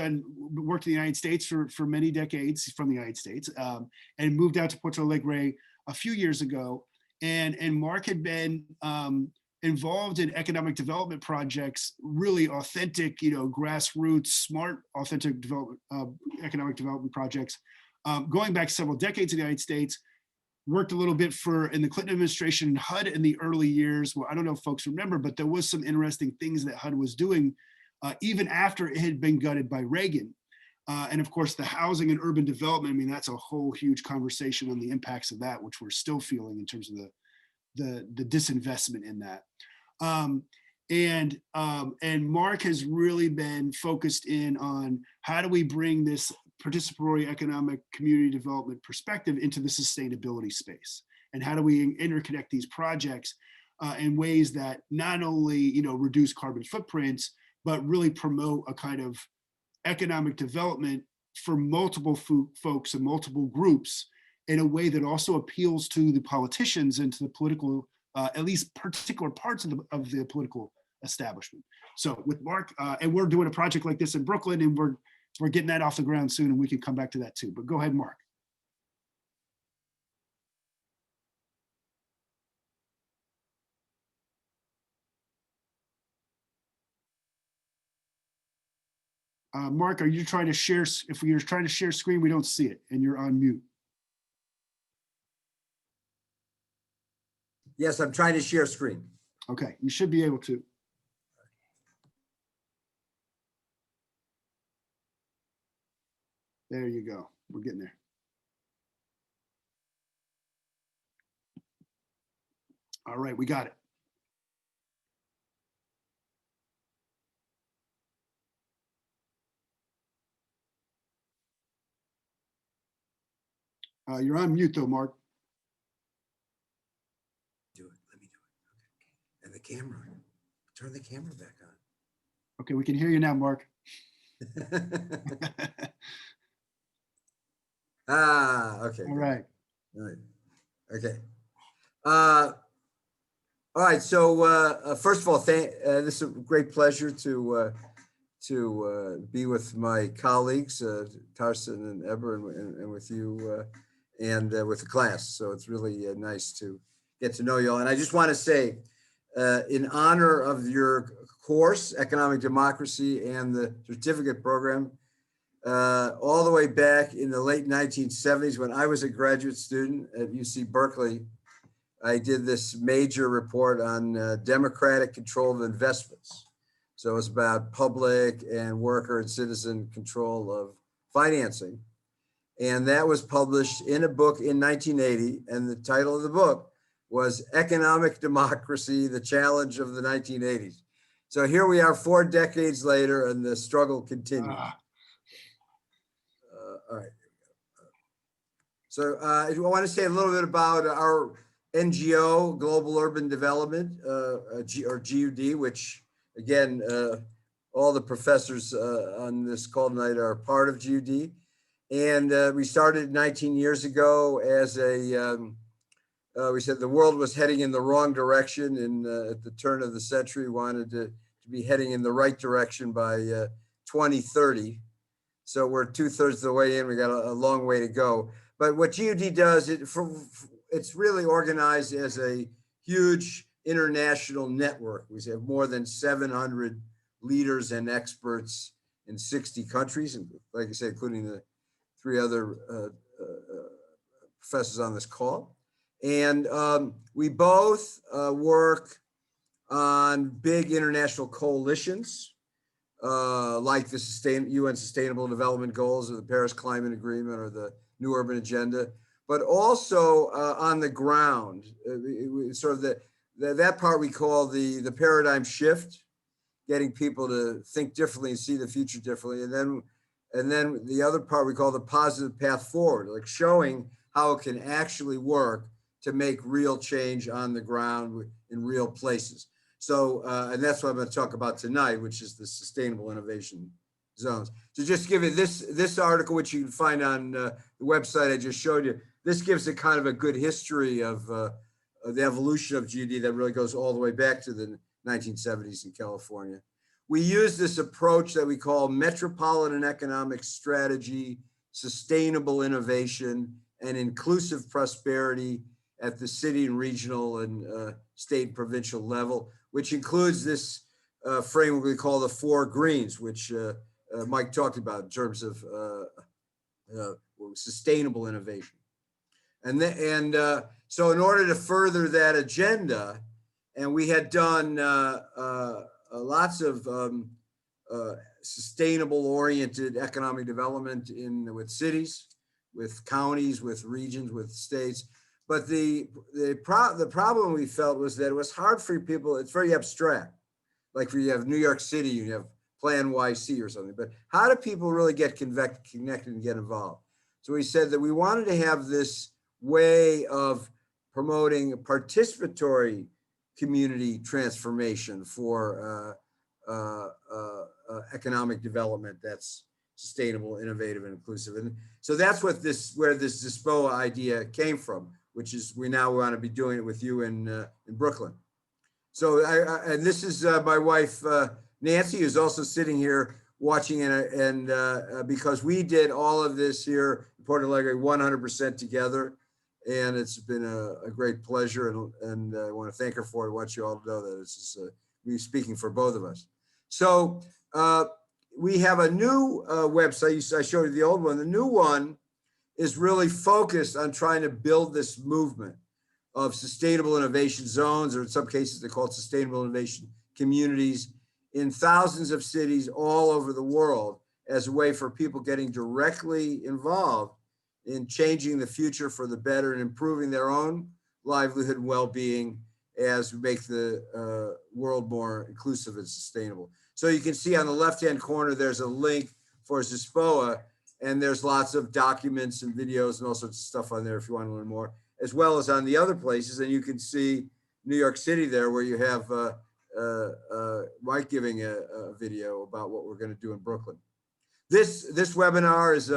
worked in the United States for many decades. He's from the United States, and moved out to Puerto Alegre a few years ago. And Mark had been involved in economic development projects, really authentic, you know, grassroots, smart, authentic development, economic development projects, going back several decades in the United States. Worked a little bit in the Clinton administration, HUD in the early years. Well, I don't know if folks remember, but there was some interesting things that HUD was doing even after it had been gutted by Reagan. And of course, the housing and urban development, I mean, that's a whole huge conversation on the impacts of that, which we're still feeling in terms of the disinvestment in that. And Mark has really been focused in on how do we bring this participatory economic community development perspective into the sustainability space, and how do we interconnect these projects in ways that not only, you know, reduce carbon footprints, but really promote a kind of economic development for multiple folks and multiple groups in a way that also appeals to the politicians and to the political, at least particular parts of the political establishment. So with Mark, and we're doing a project like this in Brooklyn, and we're getting that off the ground soon, and we can come back to that too. But go ahead, Mark. Mark, are you trying to share? If you're trying to share screen, we don't see it, and you're on mute. Yes, I'm trying to share screen. Okay, you should be able to. There you go. We're getting there. All right, we got it. You're on mute though, Mark. Do it. Let me do it. Okay. And the camera. Turn the camera back on. Okay, we can hear you now, Mark. Okay. All right. All right. Okay. All right. So first of all, this is a great pleasure to be with my colleagues, Tarsen and Eber, and with you and with the class. So it's really nice to get to know you all. And I just want to say, in honor of your course, Economic Democracy, and the certificate program, all the way back in the late 1970s when I was a graduate student at UC Berkeley. I did this major report on democratic control of investments. So it was about public and worker and citizen control of financing. And that was published in a book in 1980. And the title of the book was Economic Democracy, the Challenge of the 1980s. So here we are 4 decades later and the struggle continues. All right. So I want to say a little bit about our NGO, Global Urban Development, or GUD, which again, all the professors on this call tonight are part of GUD. And we started 19 years ago as a, we said the world was heading in the wrong direction and at the turn of the century, wanted to be heading in the right direction by 2030. So we're 2/3 of the way in, we got a long way to go. But what GUD does, it's really organized as a huge international network. We have more than 700 leaders and experts in 60 countries, and like I said, including the 3 other professors on this call. And we both work on big international coalitions, like the UN Sustainable Development Goals or the Paris Climate Agreement or the New Urban Agenda, but also on the ground, sort of that part we call the paradigm shift, getting people to think differently and see the future differently. And then the other part we call the positive path forward, like showing how it can actually work to make real change on the ground in real places. So, and that's what I'm going to talk about tonight, which is the sustainable innovation zones. So just give you this article, which you can find on the website I just showed you. This gives a kind of a good history of the evolution of GUD that really goes all the way back to the 1970s in California. We use this approach that we call metropolitan economic strategy, sustainable innovation, and inclusive prosperity at the city and regional and state and provincial level, which includes this framework we call the 4 greens, which Mike talked about in terms of sustainable innovation. So in order to further that agenda, and we had done lots of sustainable oriented economic development with cities, with counties, with regions, with states. But the problem we felt was that it was hard for people, it's very abstract. Like if you have New York City, you have Plan YC or something, but how do people really get connected and get involved? So we said that we wanted to have this way of promoting a participatory community transformation for economic development that's sustainable, innovative, and inclusive. And so that's what where this DISPOA idea came from, which is we now want to be doing it with you in Brooklyn. So and this is my wife, Nancy, who's also sitting here watching, and because we did all of this here in Porto Alegre 100% together, and it's been a great pleasure, and I want to thank her for it. I want you all to know that it's just me speaking for both of us. So we have a new website. I showed you the old one. The new one is really focused on trying to build this movement of sustainable innovation zones, or in some cases they're called sustainable innovation communities, in thousands of cities all over the world as a way for people getting directly involved in changing the future for the better and improving their own livelihood and well-being as we make the world more inclusive and sustainable. So you can see on the left-hand corner, there's a link for DISPOA, and there's lots of documents and videos and all sorts of stuff on there if you want to learn more, as well as on the other places. And you can see New York City there, where you have Mike giving a video about what we're going to do in Brooklyn. This webinar is,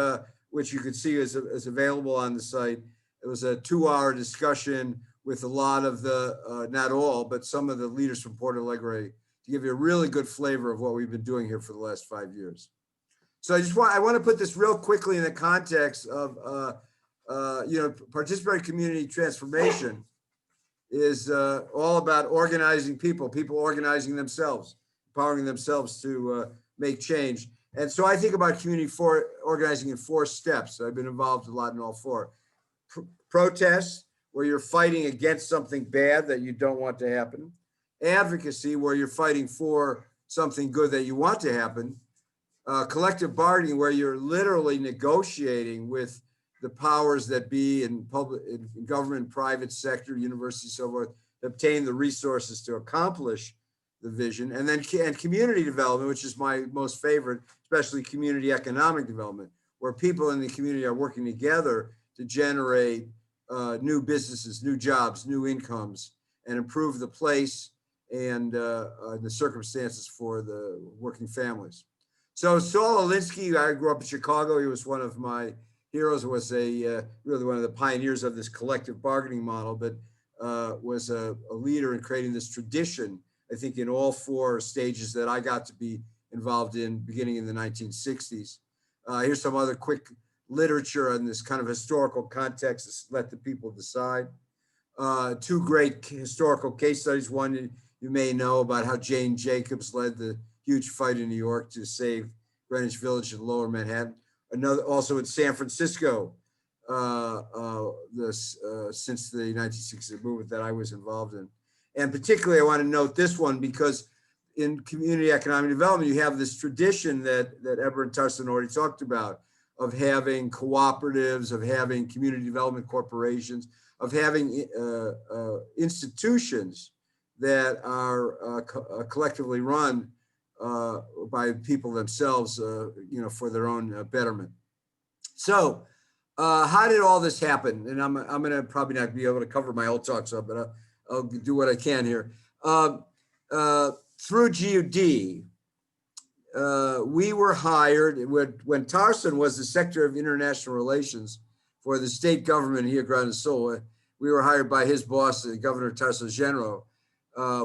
which you can see is available on the site. It was a 2-hour discussion with a lot of the, not all, but some of the leaders from Porto Alegre to give you a really good flavor of what we've been doing here for the last 5 years. So I want to put this real quickly in the context of, participatory community transformation is all about organizing people organizing themselves, empowering themselves to make change. And so I think about community organizing in 4 steps. I've been involved a lot in all 4. Protests, where you're fighting against something bad that you don't want to happen. Advocacy, where you're fighting for something good that you want to happen. Collective bargaining, where you're literally negotiating with the powers that be in public, in government, private sector, universities, so forth, to obtain the resources to accomplish the vision. And then community development, which is my most favorite, especially community economic development, where people in the community are working together to generate new businesses, new jobs, new incomes, and improve the place and the circumstances for the working families. So Saul Alinsky, I grew up in Chicago. He was one of my heroes, was really one of the pioneers of this collective bargaining model, but was a leader in creating this tradition, I think, in all 4 stages that I got to be involved in beginning in the 1960s. Here's some other quick literature on this kind of historical context to let the people decide. 2 great historical case studies. One you may know about how Jane Jacobs led the huge fight in New York to save Greenwich Village and Lower Manhattan. Another also in San Francisco, since the 1960s movement that I was involved in. And particularly I want to note this one because in community economic development, you have this tradition that Eber and Tarson already talked about, of having cooperatives, of having community development corporations, of having institutions that are collectively run by people themselves, for their own betterment. So how did all this happen? And I'm going to probably not be able to cover my whole talk, so, but I'll do what I can here. Through GUD, we were hired when Tarson was the Secretary of International Relations for the state government here, Grande Sul. We were hired by his boss, Governor Tarso Genro,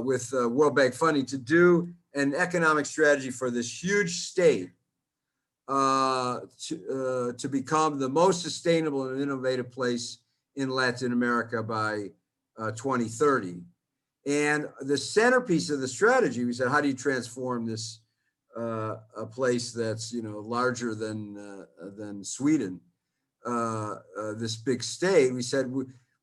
with World Bank funding to do an economic strategy for this huge state to become the most sustainable and innovative place in Latin America by 2030. And the centerpiece of the strategy, we said, how do you transform this a place that's larger than Sweden, this big state? We said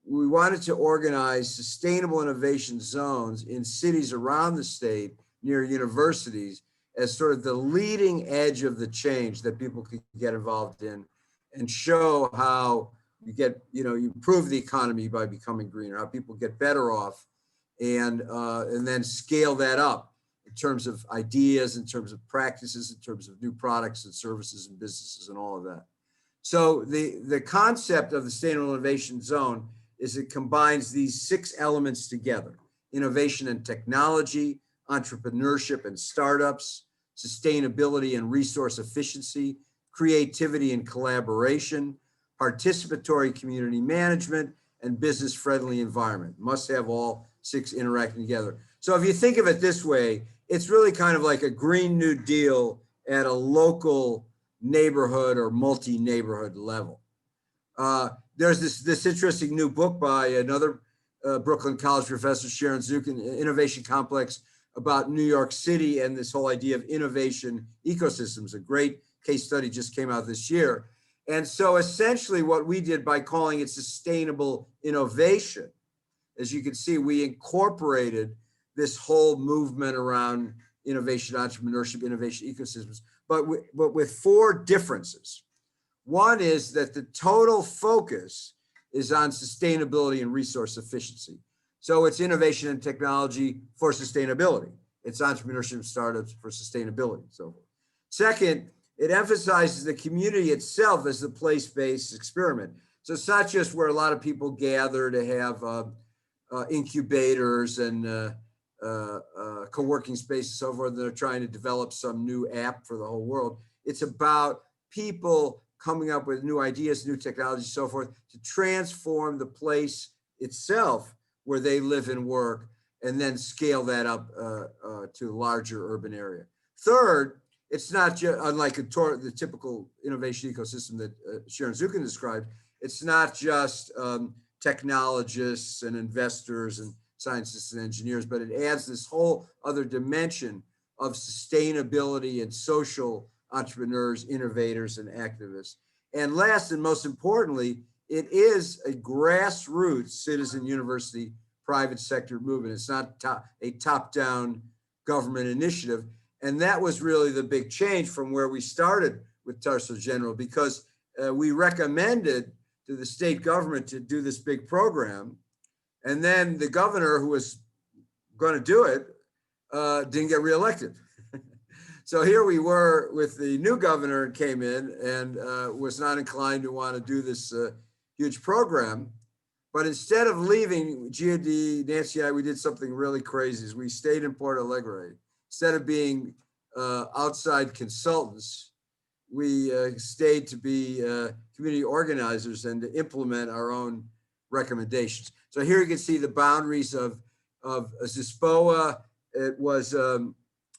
we wanted to organize sustainable innovation zones in cities around the state near universities as sort of the leading edge of the change that people could get involved in, and show how you get, you improve the economy by becoming greener, how people get better off, and then scale that up in terms of ideas, in terms of practices, in terms of new products and services and businesses and all of that. So the concept of the Sustainable Innovation Zone is it combines these 6 elements together: innovation and technology, entrepreneurship and startups, sustainability and resource efficiency, creativity and collaboration, participatory community management, and business-friendly environment. Must have all 6 interacting together. So if you think of it this way, it's really kind of like a Green New Deal at a local neighborhood or multi-neighborhood level. There's this interesting new book by another Brooklyn College professor, Sharon Zukin, Innovation Complex, about New York City and this whole idea of innovation ecosystems. A great case study just came out this year. And so essentially what we did by calling it sustainable innovation, as you can see, we incorporated this whole movement around innovation, entrepreneurship, innovation ecosystems, but with 4 differences. One is that the total focus is on sustainability and resource efficiency. So it's innovation and technology for sustainability. It's entrepreneurship and startups for sustainability. So second, it emphasizes the community itself as the place-based experiment. So it's not just where a lot of people gather to have incubators and co-working spaces, so forth. They're trying to develop some new app for the whole world. It's about people coming up with new ideas, new technology, so forth, to transform the place itself where they live and work, and then scale that up to a larger urban area. Third, it's not just, unlike the typical innovation ecosystem that Sharon Zukin described, it's not just technologists and investors and scientists and engineers, but it adds this whole other dimension of sustainability and social entrepreneurs, innovators, and activists. And last and most importantly, it is a grassroots citizen university private sector movement. It's not a top-down government initiative. And that was really the big change from where we started with Tarso General, because we recommended to the state government to do this big program. And then the governor who was going to do it didn't get reelected. So here we were with the new governor came in and was not inclined to want to do this huge program. But instead of leaving, GOD, Nancy and I, we did something really crazy. We stayed in Porto Alegre. Instead of being outside consultants, we stayed to be community organizers and to implement our own recommendations. So here you can see the boundaries of Zispoa. It was,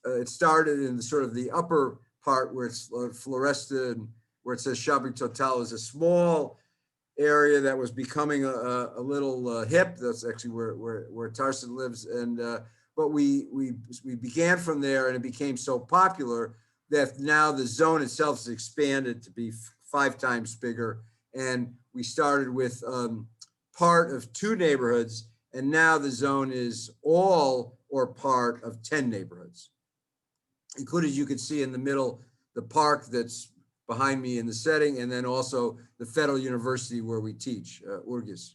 it started in sort of the upper part where it's Floresta, and where it says Shopping Total is a small area that was becoming a little hip. That's actually where Tarson lives. And but we began from there, and it became so popular that now the zone itself has expanded to be 5 times bigger. And we started with part of 2 neighborhoods, and now the zone is all or part of 10 neighborhoods, including, you can see in the middle, the park that's behind me in the setting, and then also the Federal University where we teach, URGS.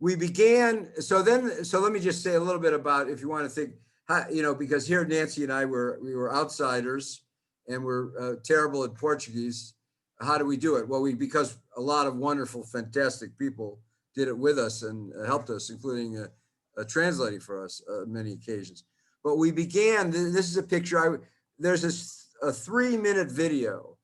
We began, so let me just say a little bit about, if you want to think, how, you know, because here Nancy and I we were outsiders and we're terrible at Portuguese. How do we do it? Well, because a lot of wonderful, fantastic people did it with us and helped us, including translating for us on many occasions. But we began, this is a picture, there's a 3-minute video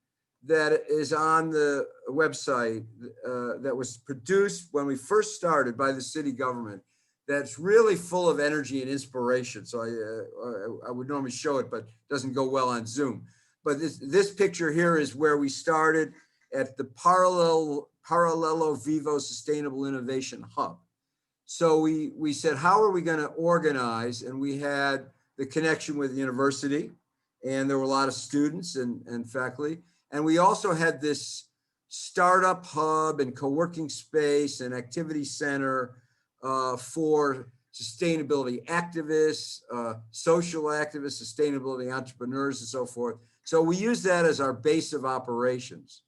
that is on the website that was produced when we first started by the city government, that's really full of energy and inspiration. So I would normally show it, but it doesn't go well on Zoom. But this picture here is where we started at the Paralelo Vivo Sustainable Innovation Hub. So we said, how are we going to organize? And we had the connection with the university, and there were a lot of students and faculty. And we also had this startup hub and co-working space and activity center for sustainability activists, social activists, sustainability entrepreneurs, and so forth. So we use that as our base of operations.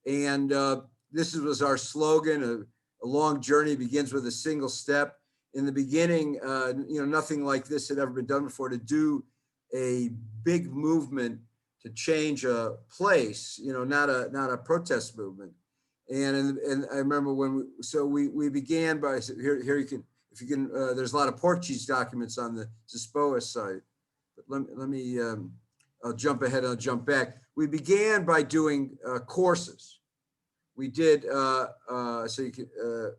This was our slogan, a long journey begins with a single step. In the beginning, you know, nothing like this had ever been done before, to do a big movement to change a place, you know, not a protest movement. And I remember when we began by, here you can, if you can, there's a lot of Portuguese documents on the Zispoa site, but let me I'll jump ahead and I'll jump back. We began by doing courses. We did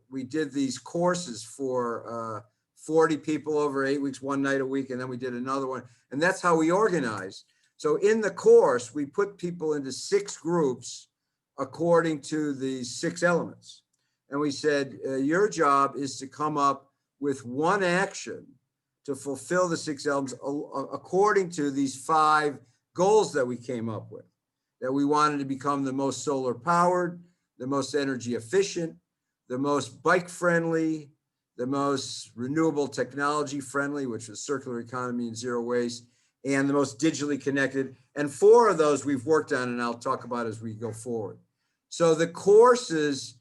we did these courses for 40 people over 8 weeks, 1 night a week, and then we did another one, and that's how we organized. So in the course, we put people into 6 groups according to the 6 elements, and we said your job is to come up with one action to fulfill the 6 elements according to these 5 goals that we came up with. That we wanted to become the most solar powered, the most energy efficient, the most bike friendly, the most renewable technology friendly, which was circular economy and zero waste, and the most digitally connected. And 4 of those we've worked on, and I'll talk about as we go forward. So the courses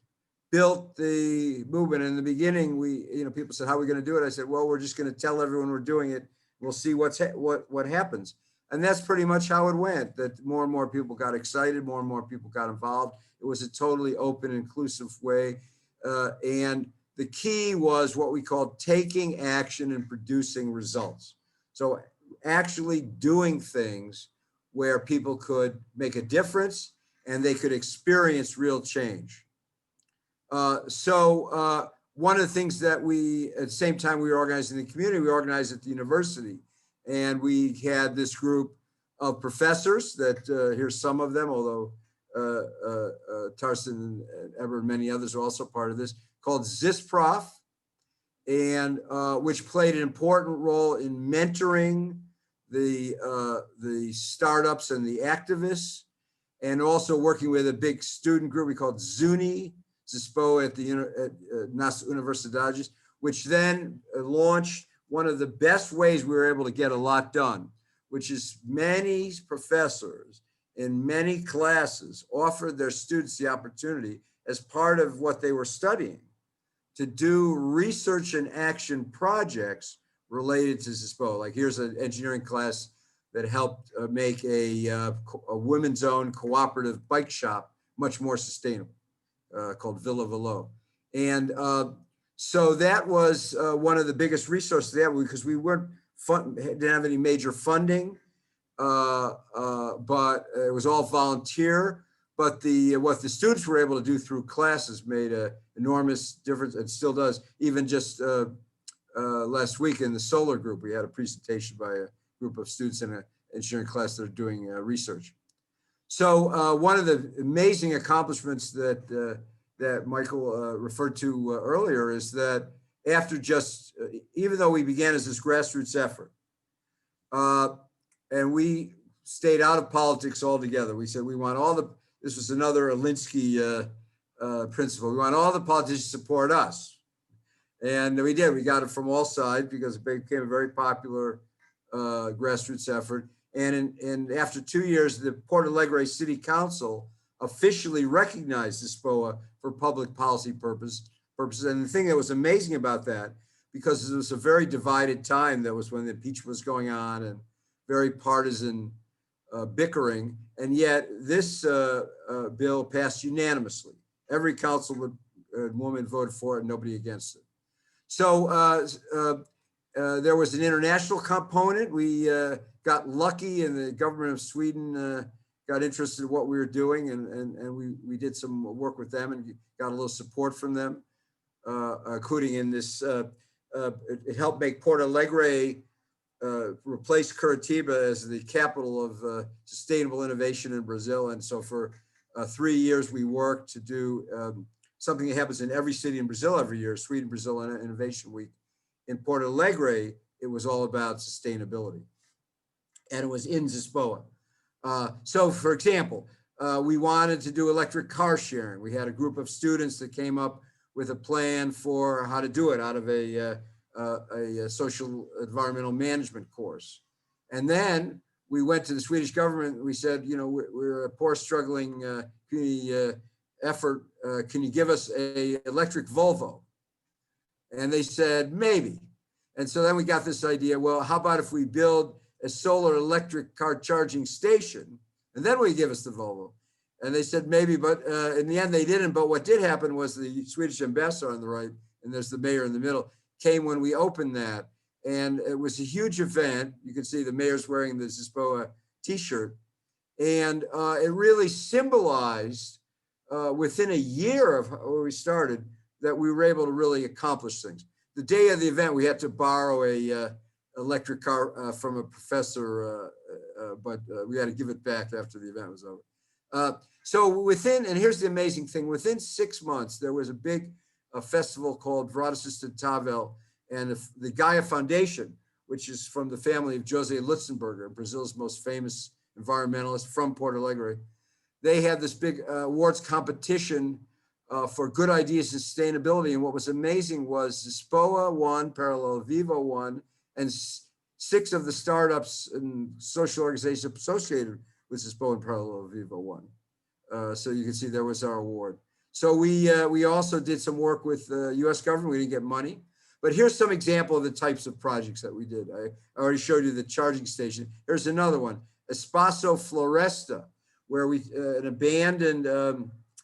built the movement. In the beginning, people said, how are we going to do it? I said, well, we're just going to tell everyone we're doing it. We'll see what happens. And that's pretty much how it went, that more and more people got excited, more and more people got involved. It was a totally open, inclusive way. And the key was what we called taking action and producing results. So actually doing things where people could make a difference and they could experience real change. One of the things that at the same time we were organizing the community, we organized at the university. And we had this group of professors that, here's some of them, although Tarson and Eber and many others are also part of this, called ZisProf, and which played an important role in mentoring the startups and the activists, and also working with a big student group we called ZUNY, Zespo at Nas Universidades, which then launched one of the best ways we were able to get a lot done, which is many professors in many classes offered their students the opportunity as part of what they were studying to do research and action projects related to Zespo. Like here's an engineering class that helped make a women's owned cooperative bike shop much more sustainable, called Villa Velo. And so that was one of the biggest resources they had, because we didn't have any major funding, but it was all volunteer. But what the students were able to do through classes made an enormous difference, and still does. Even just last week in the solar group, we had a presentation by a group of students in an engineering class that are doing research. So one of the amazing accomplishments that Michael referred to earlier is that after even though we began as this grassroots effort, and we stayed out of politics altogether, we said we want this was another Alinsky principle, we want all the politicians to support us. And we did, we got it from all sides because it became a very popular grassroots effort. And after 2 years, the Porto Alegre City Council officially recognized Zespoa for public policy purposes. And the thing that was amazing about that, because it was a very divided time, that was when the impeachment was going on and very partisan bickering, and yet this bill passed unanimously. Every councilwoman voted for it, and nobody against it. So there was an international component. We got lucky, and the government of Sweden got interested in what we were doing, and we did some work with them and got a little support from them, including in this, it helped make Porto Alegre replace Curitiba as the capital of sustainable innovation in Brazil. And so for 3 years, we worked to do something that happens in every city in Brazil every year, Sweden Brazil Innovation Week. In Porto Alegre, it was all about sustainability, and it was in Zespoa. So for example, we wanted to do electric car sharing. We had a group of students that came up with a plan for how to do it out of a social environmental management course. And then we went to the Swedish government. We said, you know, we're a poor, struggling community effort. Can you give us a electric Volvo? And they said, maybe. And so then we got this idea, well, how about if we build a solar electric car charging station, and then we give us the Volvo? And they said, maybe, but in the end they didn't. But what did happen was the Swedish ambassador on the right, and there's the mayor in the middle, came when we opened that. And it was a huge event. You can see the mayor's wearing the Zespoa t-shirt. And it really symbolized within a year of where we started that we were able to really accomplish things. The day of the event, we had to borrow a electric car from a professor, but we had to give it back after the event was over. So and here's the amazing thing, within 6 months, there was a big festival called Vrata Sustentável, and the Gaia Foundation, which is from the family of Jose Lutzenberger, Brazil's most famous environmentalist from Porto Alegre. They had this big awards competition for good ideas in sustainability. And what was amazing was Zespoa won, Parallel Vivo won, and 6 of the startups and social organizations associated with Zespoa and Parallel Vivo won. So you can see there was our award. So we also did some work with the US government. We didn't get money. But here's some example of the types of projects that we did. I already showed you the charging station. Here's another one, Espaço Floresta, where an abandoned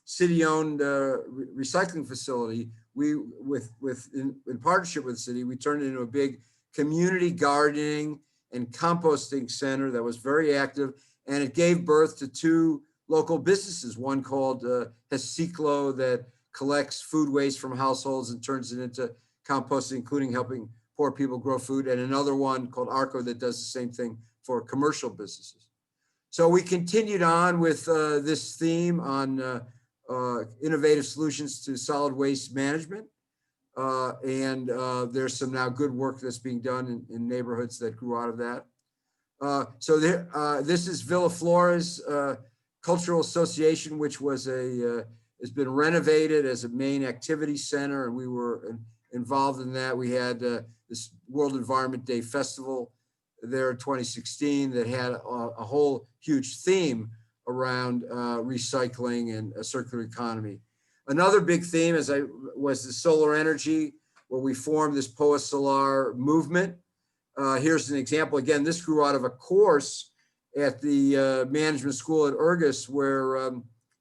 city-owned recycling facility, in partnership with the city, we turned it into a big community gardening and composting center that was very active, and it gave birth to 2 local businesses, one called Reciclo that collects food waste from households and turns it into composting, including helping poor people grow food, and another one called Arco that does the same thing for commercial businesses. So we continued on with this theme on innovative solutions to solid waste management. And there's some now good work that's being done in neighborhoods that grew out of that. So there, this is Villa Flores Cultural Association, which was has been renovated as a main activity center, and we were involved in that. We had this World Environment Day Festival there in 2016 that had a whole huge theme around recycling and a circular economy. Another big theme was the solar energy, where we formed this Poa Solar movement. Here's an example. Again, this grew out of a course at the management school at Urgus, where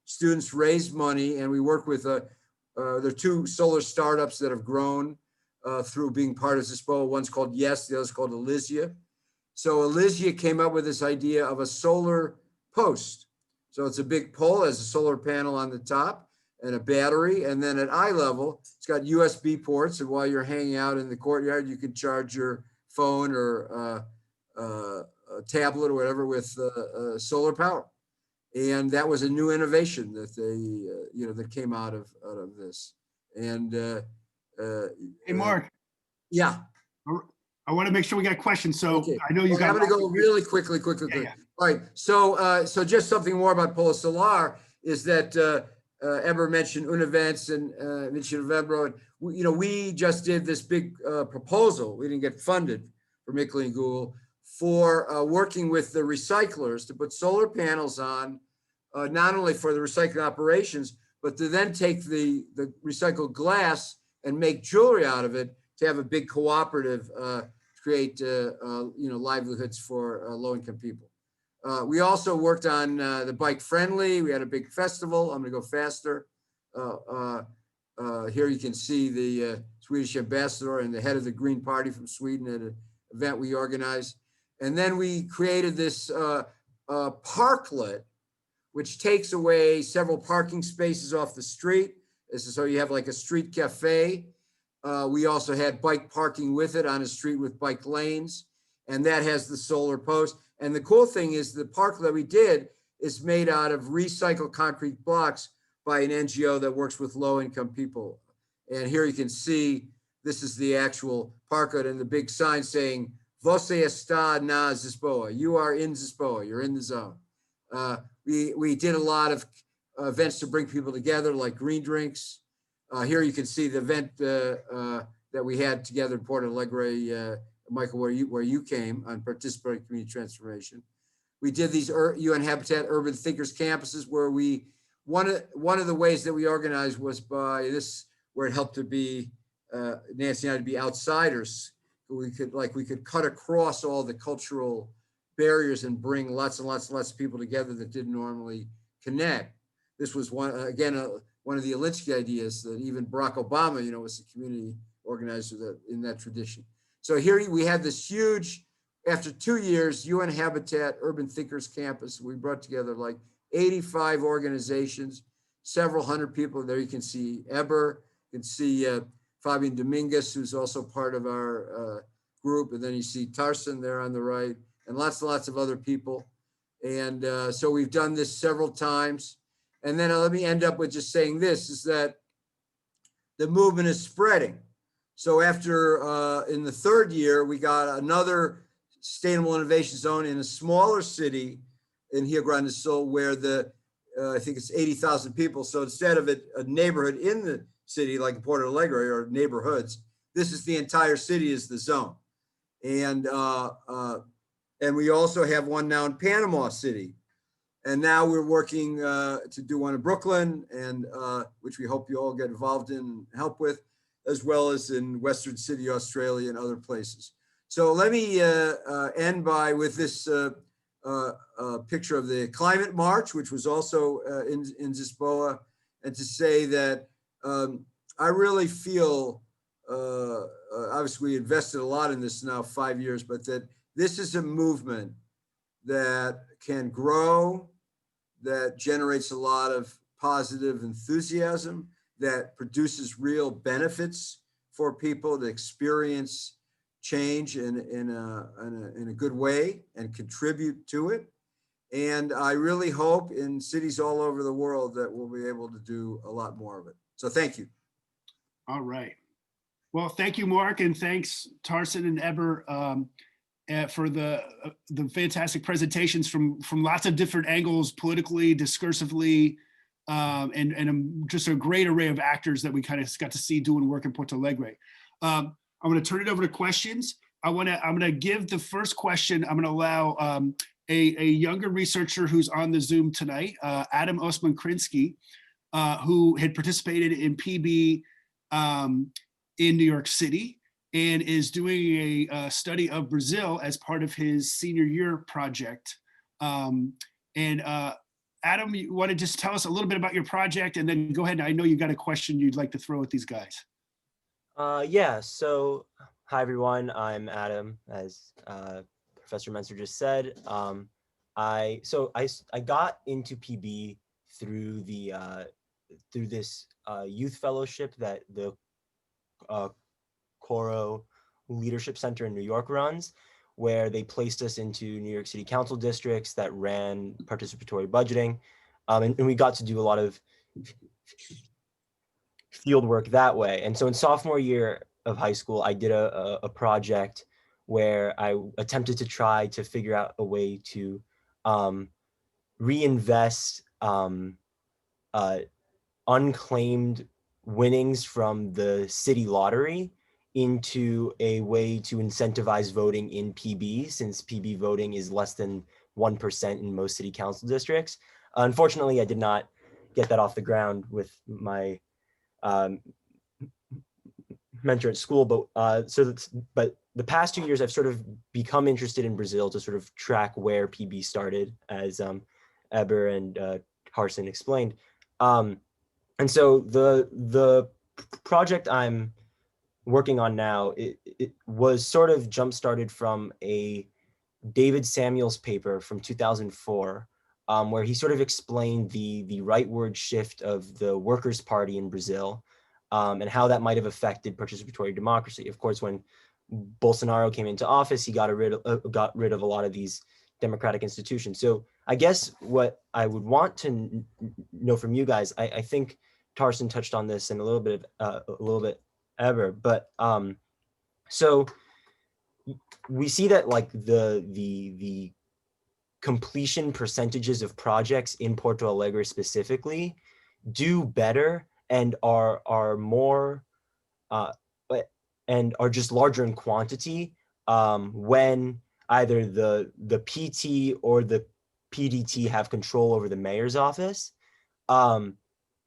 students raised money, and we work with, there are two solar startups that have grown through being part of ZISPOA. One's called Yes, the other's called Elysia. So Elysia came up with this idea of a solar post. So it's a big pole, has a solar panel on the top and a battery. And then at eye level, it's got USB ports. And while you're hanging out in the courtyard, you can charge your phone or a tablet or whatever with solar power. And that was a new innovation that they, that came out of this. And Hey, Mark, yeah. I want to make sure we got questions. So Okay. I know you got. I'm going to go really quickly. Yeah. All right. So just something more about Poa Solar is that Eber mentioned Univents and mentioned Novembro. And we just did this big proposal. We didn't get funded for Mickley and Google for working with the recyclers to put solar panels on, not only for the recycling operations, but to then take the recycled glass and make jewelry out of it to have a big cooperative create livelihoods for low-income people. We also worked on the bike friendly. We had a big festival. I'm going to go faster. Here you can see the Swedish ambassador and the head of the Green Party from Sweden at an event we organized. And then we created this parklet, which takes away several parking spaces off the street. So you have like a street cafe. We also had bike parking with it on a street with bike lanes, and that has the solar post. And the cool thing is the park that we did is made out of recycled concrete blocks by an NGO that works with low-income people. And here you can see, this is the actual parklet and the big sign saying, "Você está na Zisboa." You are in Zisboa, you're in the zone. We did a lot of events to bring people together, like green drinks. Here you can see the event that we had together in Porto Alegre, Michael, where you came on participatory community transformation. We did these UN Habitat Urban Thinkers campuses where one of the ways that we organized was by this, where it helped to be, Nancy and I to be outsiders. We could cut across all the cultural barriers and bring lots and lots of people together that didn't normally connect. This was one of the Alinsky ideas that even Barack Obama, was a community organizer in that tradition. So here we had this huge, after 2 years, UN Habitat Urban Thinkers Campus. We brought together like 85 organizations, several hundred people. There you can see Eber, you can see Fabian Dominguez, who's also part of our group. And then you see Tarsen there on the right, and lots of other people. And so we've done this several times. And then let me end up with just saying this, is that the movement is spreading. So after, in the third year, we got another sustainable innovation zone in a smaller city in Rio Grande do Sul, where I think it's 80,000 people. So instead of a neighborhood in the city, like Porto Alegre or neighborhoods, this is the entire city is the zone. And we also have one now in Panama City. And now we're working to do one in Brooklyn, and which we hope you all get involved in and help with, as well as in Western Sydney, Australia, and other places. So let me end with this picture of the climate march, which was also in Zisboa, and to say that I really feel, obviously we invested a lot in this now 5 years, but that this is a movement that can grow, that generates a lot of positive enthusiasm, that produces real benefits for people to experience change in a good way and contribute to it. And I really hope in cities all over the world that we'll be able to do a lot more of it. So thank you. All right. Well, thank you, Mark, and thanks, Tarsen and Eber. for the fantastic presentations from lots of different angles, politically, discursively, and just a great array of actors that we kind of got to see doing work in Porto Alegre. I'm going to turn it over to questions. I'm going to give the first question. I'm going to allow a younger researcher who's on the Zoom tonight, Adam Osman Krinsky, who had participated in PB in New York City and is doing a study of Brazil as part of his senior year project. Adam, you want to just tell us a little bit about your project and then go ahead. I know you got a question you'd like to throw at these guys. Yeah, so hi everyone, I'm Adam, as Professor Menser just said. I got into PB through through this youth fellowship that the Coro Leadership Center in New York runs, where they placed us into New York City Council districts that ran participatory budgeting. And we got to do a lot of field work that way. And so in sophomore year of high school, I did a project where I attempted to try to figure out a way to reinvest unclaimed winnings from the city lottery into a way to incentivize voting in PB, since PB voting is less than 1% in most city council districts. Unfortunately, I did not get that off the ground with my mentor at school, but but the past 2 years I've sort of become interested in Brazil to sort of track where PB started, as Eber and Carson explained. And so the project I'm working on now, it was sort of jump-started from a David Samuels paper from 2004, where he sort of explained the rightward shift of the Workers' Party in Brazil, and how that might have affected participatory democracy. Of course, when Bolsonaro came into office, he got rid of a lot of these democratic institutions. So I guess what I would want to know from you guys, I think Tarson touched on this in a little bit ever, but so we see that like the completion percentages of projects in Porto Alegre specifically do better and are more and are just larger in quantity when either the PT or the PDT have control over the mayor's office.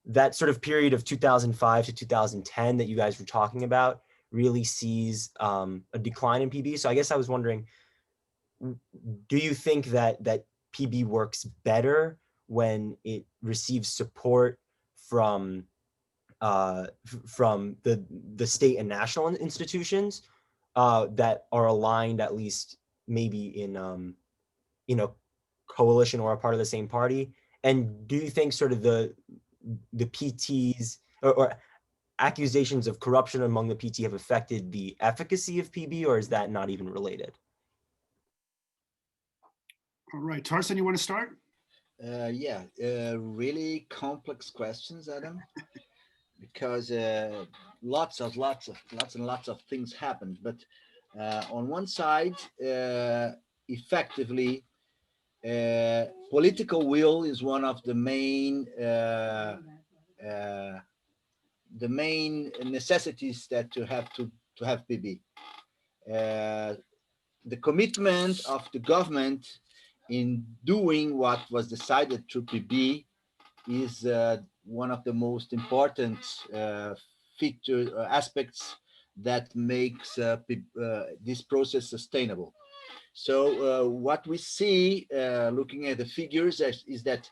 That sort of period of 2005 to 2010 that you guys were talking about really sees a decline in PB. So I guess I was wondering, do you think that PB works better when it receives support from the state and national institutions that are aligned, at least maybe in coalition or a part of the same party? And do you think sort of the PTs or accusations of corruption among the PT have affected the efficacy of PB, or is that not even related? All right, Tarson, you want to start? Yeah, really complex questions, Adam, because lots and lots of things happened. But on one side, effectively, political will is one of the main necessities that you have to have PB. The commitment of the government in doing what was decided through PB is one of the most important aspects that makes this process sustainable. So what we see, looking at the figures, is that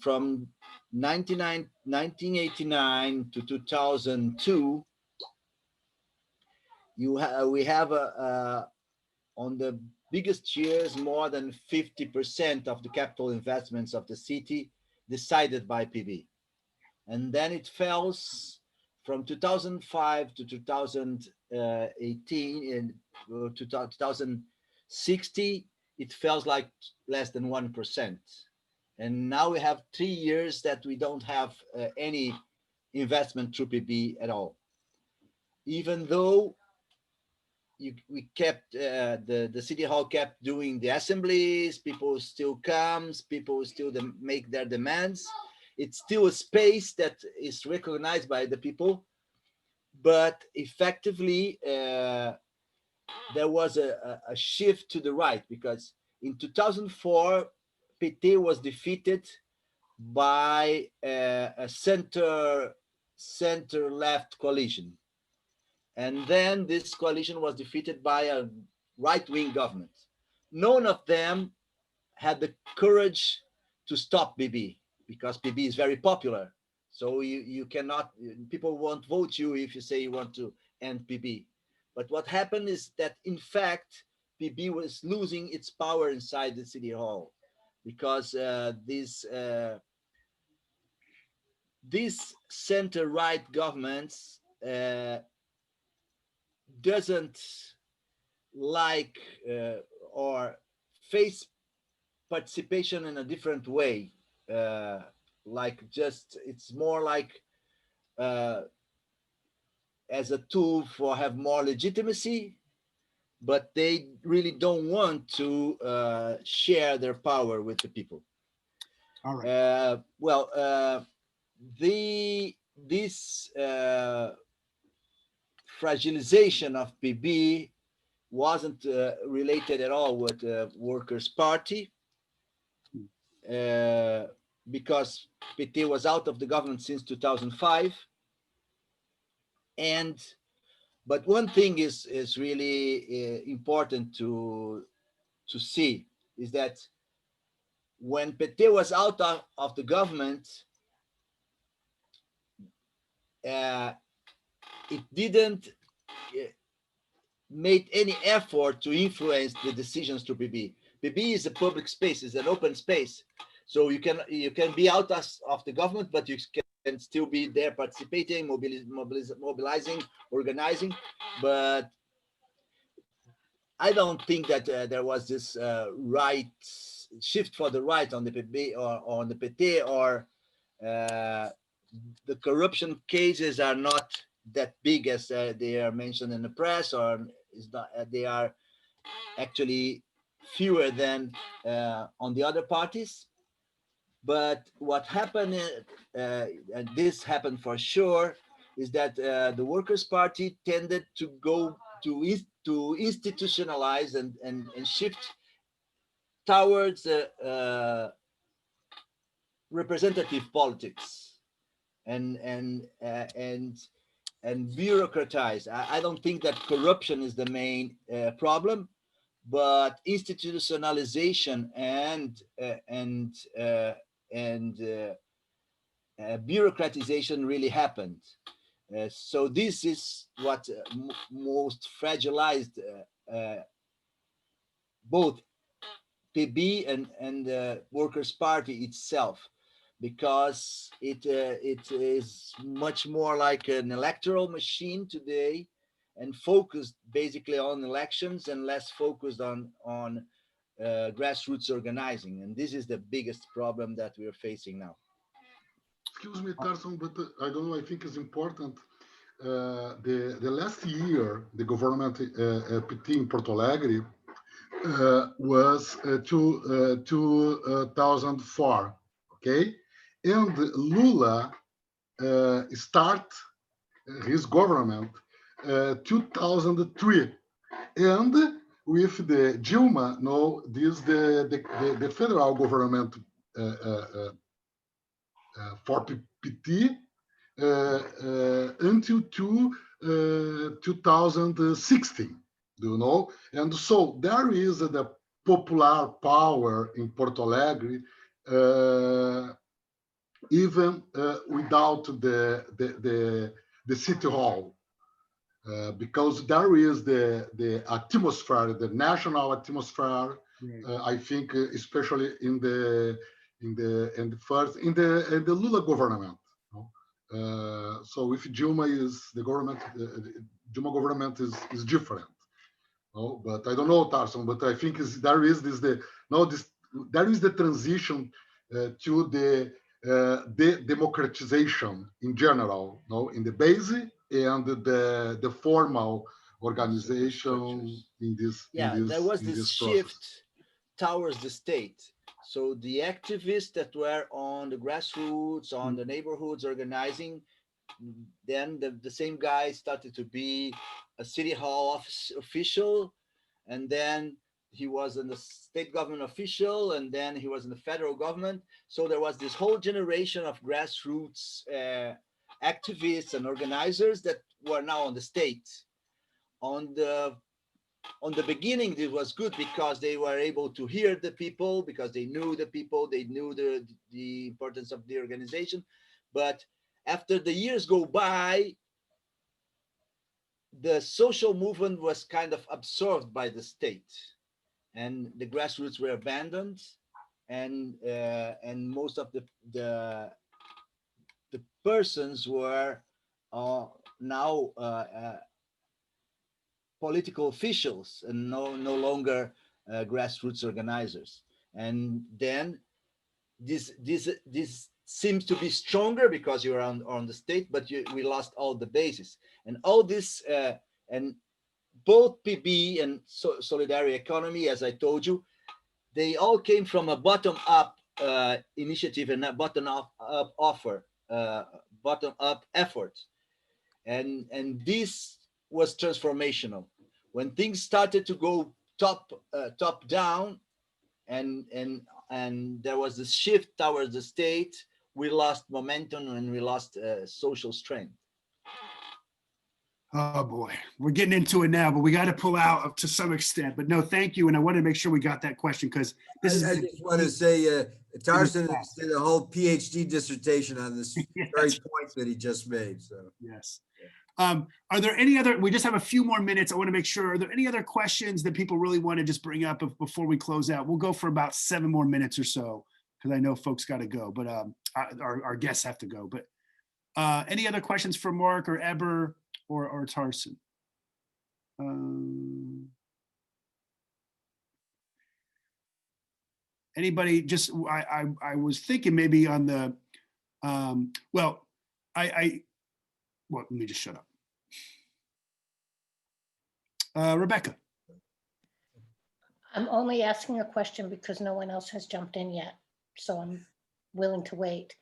from 1989 to 2002, we have on the biggest years more than 50% of the capital investments of the city decided by PB, and then it falls from 2005 to 2018 and to 2060. It feels like less than 1%. And now we have 3 years that we don't have any investment through PB at all. Even though we kept the city hall kept doing the assemblies. People still comes. People still make their demands. It's still a space that is recognized by the people, but effectively there was a shift to the right, because in 2004 PT was defeated by a center left coalition. And then this coalition was defeated by a right-wing government. None of them had the courage to stop BB, because BB is very popular. So you cannot, people won't vote you if you say you want to end BB. But what happened is that, in fact, BB was losing its power inside the city hall, because these center-right governments doesn't like or face participation in a different way. Like just, it's more like as a tool for have more legitimacy, but they really don't want to share their power with the people. All right. This fragilization of PB wasn't related at all with the Workers' Party, because PT was out of the government since 2005. But one thing is really important to see, is that when PT was out of the government, it didn't make any effort to influence the decisions to PB. PB is a public space, is an open space. So you can be out of the government, but you can still be there participating, mobilizing, organizing. But I don't think that there was this right shift for the right on the PB or on the PT, or the corruption cases are not that big as they are mentioned in the press, or is not, they are actually fewer than on the other parties. But what happened, and this happened for sure, is that the Workers' Party tended to go to institutionalize and shift towards representative politics and bureaucratize. I don't think that corruption is the main problem, but institutionalization and bureaucratization really happened. So this is what most fragilized both PB and the Workers' Party itself, because it is much more like an electoral machine today, and focused basically on elections and less focused on grassroots organizing. And this is the biggest problem that we are facing now. Excuse me, Carson, but I don't know, I think it's important. The last year, the government PT in Porto Alegre was 2004, okay? And Lula start his government 2003. And with the Dilma, no, this the federal government for PT until 2016, do you know? And so there is the popular power in Porto Alegre, even without the city hall, because there is the atmosphere, the national atmosphere. I think especially in the Lula government. So if Dilma is the government, Dilma government is different. But I don't know, Tarson, but I think there is the transition to the democratization in general, in the basic and the formal organization in this Yeah, there was in this this process. shift towards the state. So the activists that were on the grassroots, on the neighborhoods organizing, then the same guy started to be a city hall official, and then he was in the state government official, and then he was in the federal government. So there was this whole generation of grassroots activists and organizers that were now on the state. On the beginning, it was good because they were able to hear the people, because they knew the people, they knew the importance of the organization. But after the years go by, the social movement was kind of absorbed by the state, and the grassroots were abandoned, and most of the persons were now political officials and no longer grassroots organizers. And then this seems to be stronger because you're on the state, but we lost all the bases and all this. And both PB and Solidarity Economy, as I told you, they all came from a bottom-up initiative and a bottom-up offer, bottom-up effort, and this was transformational. When things started to go top down, and there was this shift towards the state, we lost momentum and we lost social strength. Oh boy, we're getting into it now, but we got to pull out to some extent. But no, thank you, and I want to make sure we got that question because this is. I just want to say, Tarzan did a whole PhD dissertation on this very point that he just made. So yes. Are there any other? We just have a few more minutes. I want to make sure. Are there any other questions that people really want to just bring up before we close out? We'll go for about 7 more minutes or so because I know folks got to go, but our guests have to go. But any other questions for Mark or Eber or Tarson? Anybody? Just I was thinking maybe on the well, let me just shut up. Rebecca. I'm only asking a question because no one else has jumped in yet, so I'm willing to wait.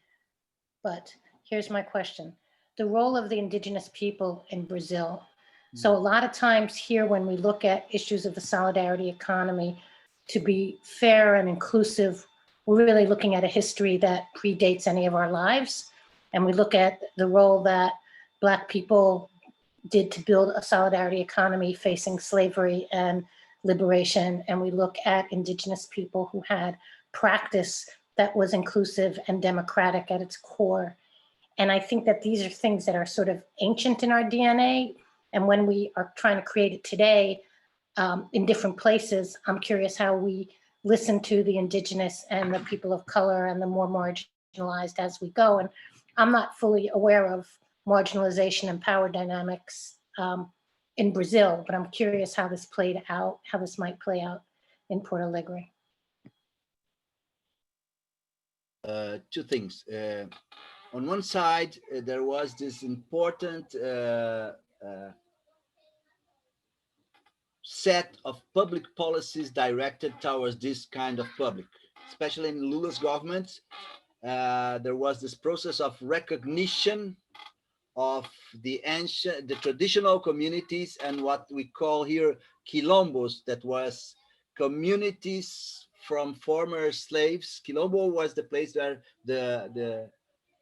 But here's my question. The role of the indigenous people in Brazil. So a lot of times here when we look at issues of the solidarity economy, to be fair and inclusive, we're really looking at a history that predates any of our lives. And we look at the role that Black people did to build a solidarity economy facing slavery and liberation. And we look at indigenous people who had practice that was inclusive and democratic at its core. And I think that these are things that are sort of ancient in our DNA. And when we are trying to create it today in different places, I'm curious how we listen to the indigenous and the people of color and the more marginalized as we go. And I'm not fully aware of marginalization and power dynamics in Brazil, but I'm curious how this played out, how this might play out in Porto Alegre. Two things. On one side, there was this important set of public policies directed towards this kind of public, especially in Lula's government. There was this process of recognition of the traditional communities and what we call here quilombos, that was communities from former slaves. Quilombo was the place where the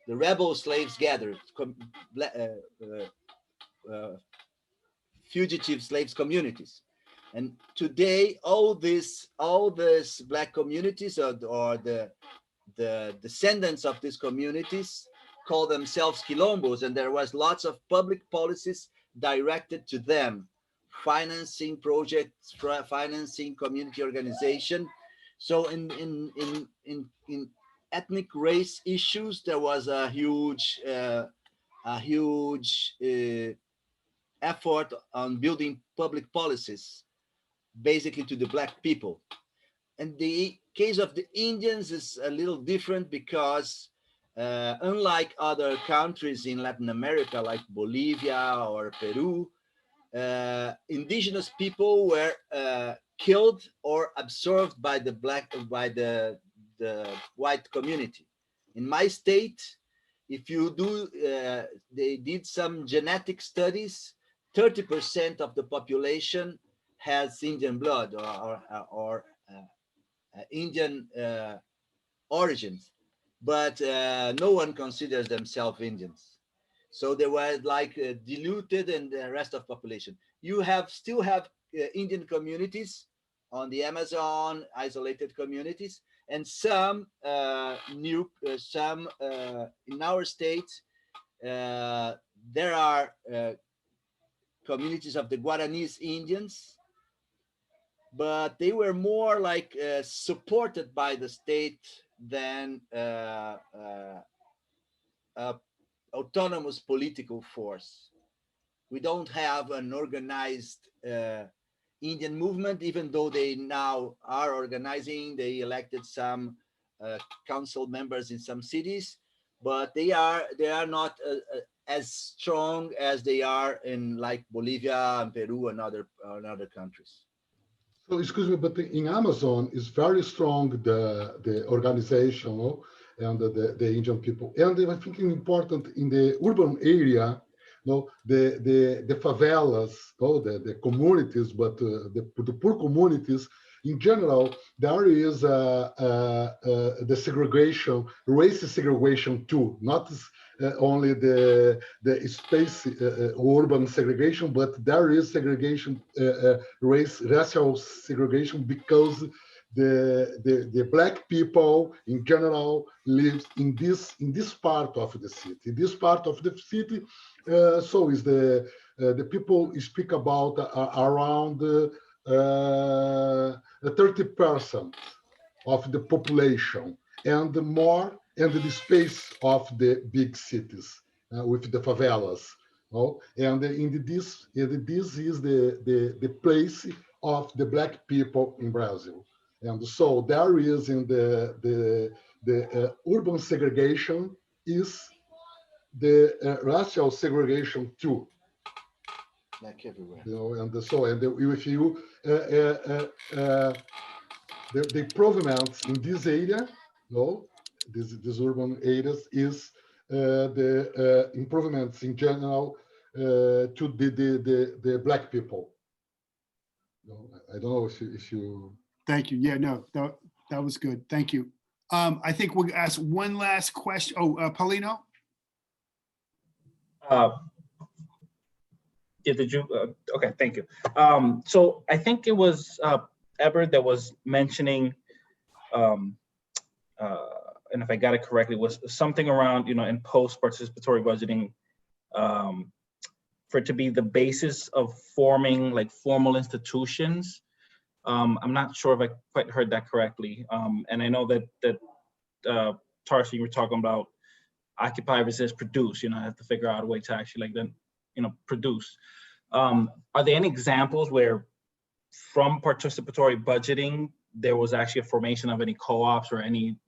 rebel slaves gathered, fugitive slaves communities. And today, all these Black communities or the descendants of these communities call themselves quilombos, and there was lots of public policies directed to them, financing projects, financing community organization. So in ethnic race issues, there was a huge effort on building public policies, basically to the Black people. And the case of the Indians is a little different because unlike other countries in Latin America, like Bolivia or Peru, indigenous people were killed or absorbed by the white community. In my state, if you do, they did some genetic studies, 30% of the population has Indian blood or Indian origins, but no one considers themselves Indians. So they were like diluted in the rest of population. You still have Indian communities on the Amazon, isolated communities, and some in our state, there are communities of the Guaranese Indians, but they were more like supported by the state than autonomous political force. We don't have an organized Indian movement, even though they now are organizing. They elected some council members in some cities, but they are not as strong as they are in like Bolivia and Peru and other countries. So excuse me, but in Amazon is very strong the organization, no? And the Indian people. And I think important in the urban area, no, the favelas, no, the communities, but the poor communities in general, there is the segregation, race segregation too, not only the space urban segregation, but there is segregation, racial segregation, because the black people in general lives in this part of the city. This part of the city, so is the people speak about around 30% of the population, and more, and the space of the big cities with the favelas. No? And this is the place of the black people in Brazil. And so there is in the urban segregation is the racial segregation too. Like everywhere. You know, and so if you the improvements in this area, no, these urban areas is the improvements in general to the black people. No, I don't know if you. Thank you. Yeah, no, that was good. Thank you. I think we'll ask one last question. Oh, Paulino? Yeah, did you? Okay, thank you. So I think it was Eber that was mentioning, and if I got it correctly, was something around, in post-participatory budgeting, for it to be the basis of forming like formal institutions. I'm not sure if I quite heard that correctly. And I know that Tarsi, you were talking about occupy, resist, produce. I have to figure out a way to actually like then, produce. Are there any examples where from participatory budgeting, there was actually a formation of any co-ops or any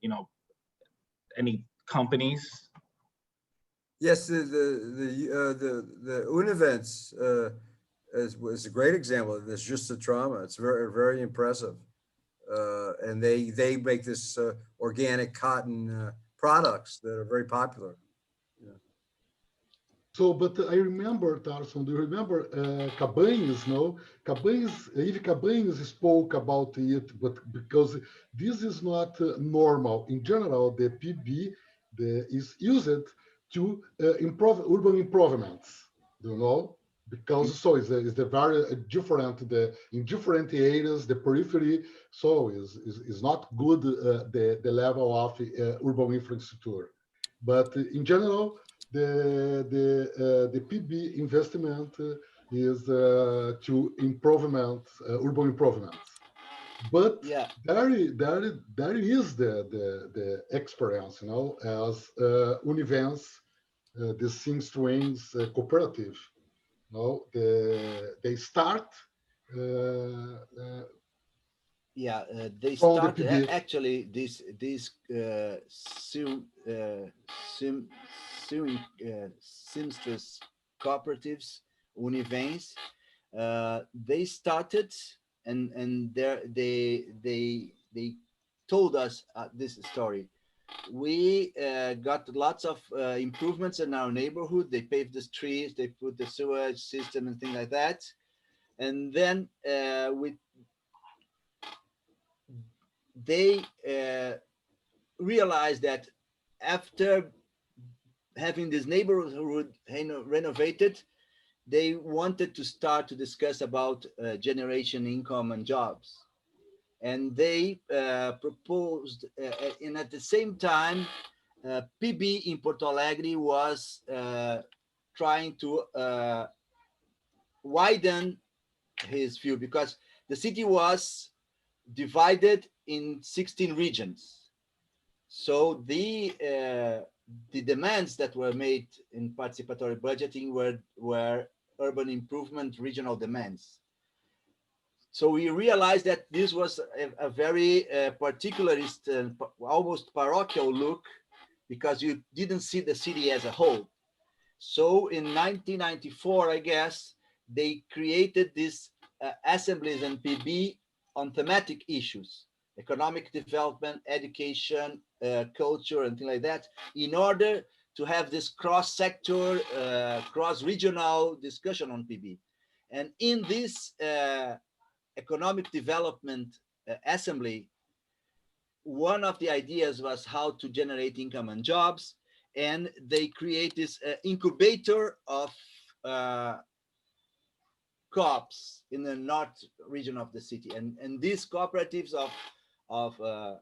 companies? Yes, the Univents was a great example. There's just a trauma. It's very, very impressive. And they make this organic cotton products that are very popular. Yeah. So, but I remember, Tarson, do you remember Cabanes, no? Cabanes spoke about it, but because this is not normal. In general, the PB is used to improve urban improvements, because so is the very different, in different areas, the periphery, so is not good, the level of urban infrastructure. But in general, the PB investment is to urban improvements. But yeah, there is the experience, as Univens, the Sing Strings cooperative. They start. They start actually this seamstress cooperatives, Univens. they started and they told us this story. We got lots of improvements in our neighborhood. They paved the streets, they put the sewage system and things like that. And then they realized that after having this neighborhood renovated, they wanted to start to discuss about generation income and jobs. And they proposed, and at the same time, PB in Porto Alegre was trying to widen his view, because the city was divided in 16 regions. So the demands that were made in participatory budgeting were urban improvement regional demands. So we realized that this was a very particularist, almost parochial look, because you didn't see the city as a whole. So in 1994, I guess, they created these assemblies and PB on thematic issues, economic development, education, culture, and things like that, in order to have this cross-sector, cross-regional discussion on PB. And in this economic development assembly, one of the ideas was how to generate income and jobs, and they create this incubator of co-ops in the north region of the city. And these cooperatives of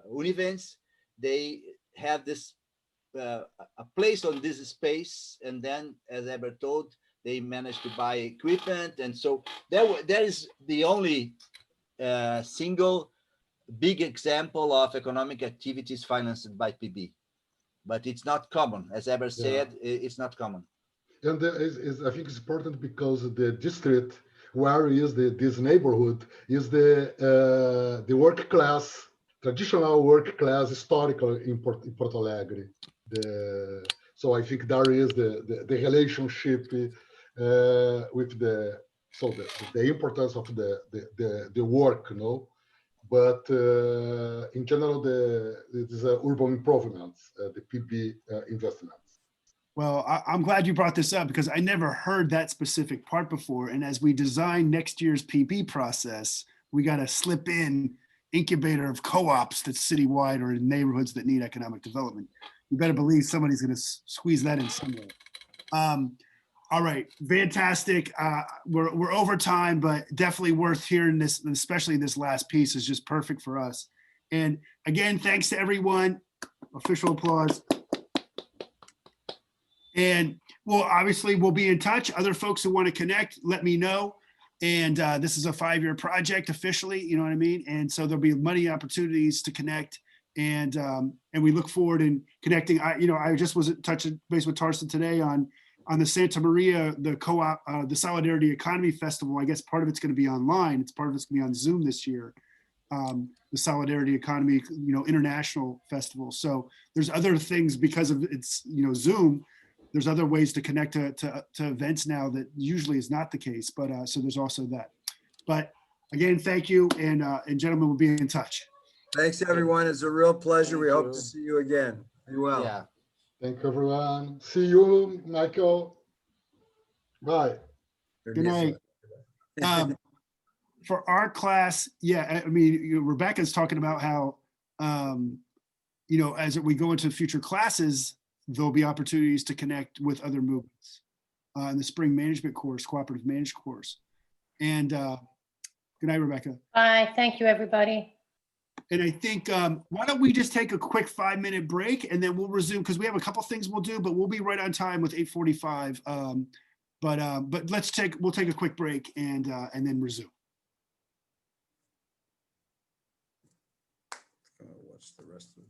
Univens, they have this a place on this space, and then, as Eber told, they managed to buy equipment, and so there is the only single big example of economic activities financed by PB, but it's not common. As Eber said, it's not common. And I think it's important because the district where is this neighborhood is the work class, traditional work class, historical in Porto Alegre. So I think there is the relationship with the importance of the work, you know. But in general, it is urban improvements, the PB investments. Well, I'm glad you brought this up because I never heard that specific part before. And as we design next year's PB process, we got to slip in incubator of co-ops that's citywide or in neighborhoods that need economic development. You better believe somebody's going to squeeze that in somewhere. All right, fantastic. We're over time, but definitely worth hearing this, especially this last piece is just perfect for us. And again, thanks to everyone. Official applause. And obviously we'll be in touch. Other folks who want to connect, let me know. And this is a 5-year project officially, you know what I mean? And so there'll be many opportunities to connect. And we look forward in connecting. I just was touching base with Tarson today on the Santa Maria, the co-op, the Solidarity Economy Festival. I guess part of it's going to be online. Part of it's going to be on Zoom this year. The Solidarity Economy, International Festival. So there's other things because of it's, Zoom. There's other ways to connect to events now that usually is not the case, but so there's also that. But again, thank you, and gentlemen, we'll be in touch. Thanks, everyone. It's a real pleasure. Thank We hope you. to see you again. Be well. Yeah. Thank you, everyone. See you, Michael. Bye. Good night. For our class, I mean, Rebecca's talking about how, as we go into future classes, there'll be opportunities to connect with other movements in the spring management course, cooperative management course. And good night, Rebecca. Bye. Thank you, everybody. And I think, why don't we just take a quick 5-minute break and then we'll resume because we have a couple things we'll do, but we'll be right on time with 8:45. But we'll take a quick break and then resume. What's the rest of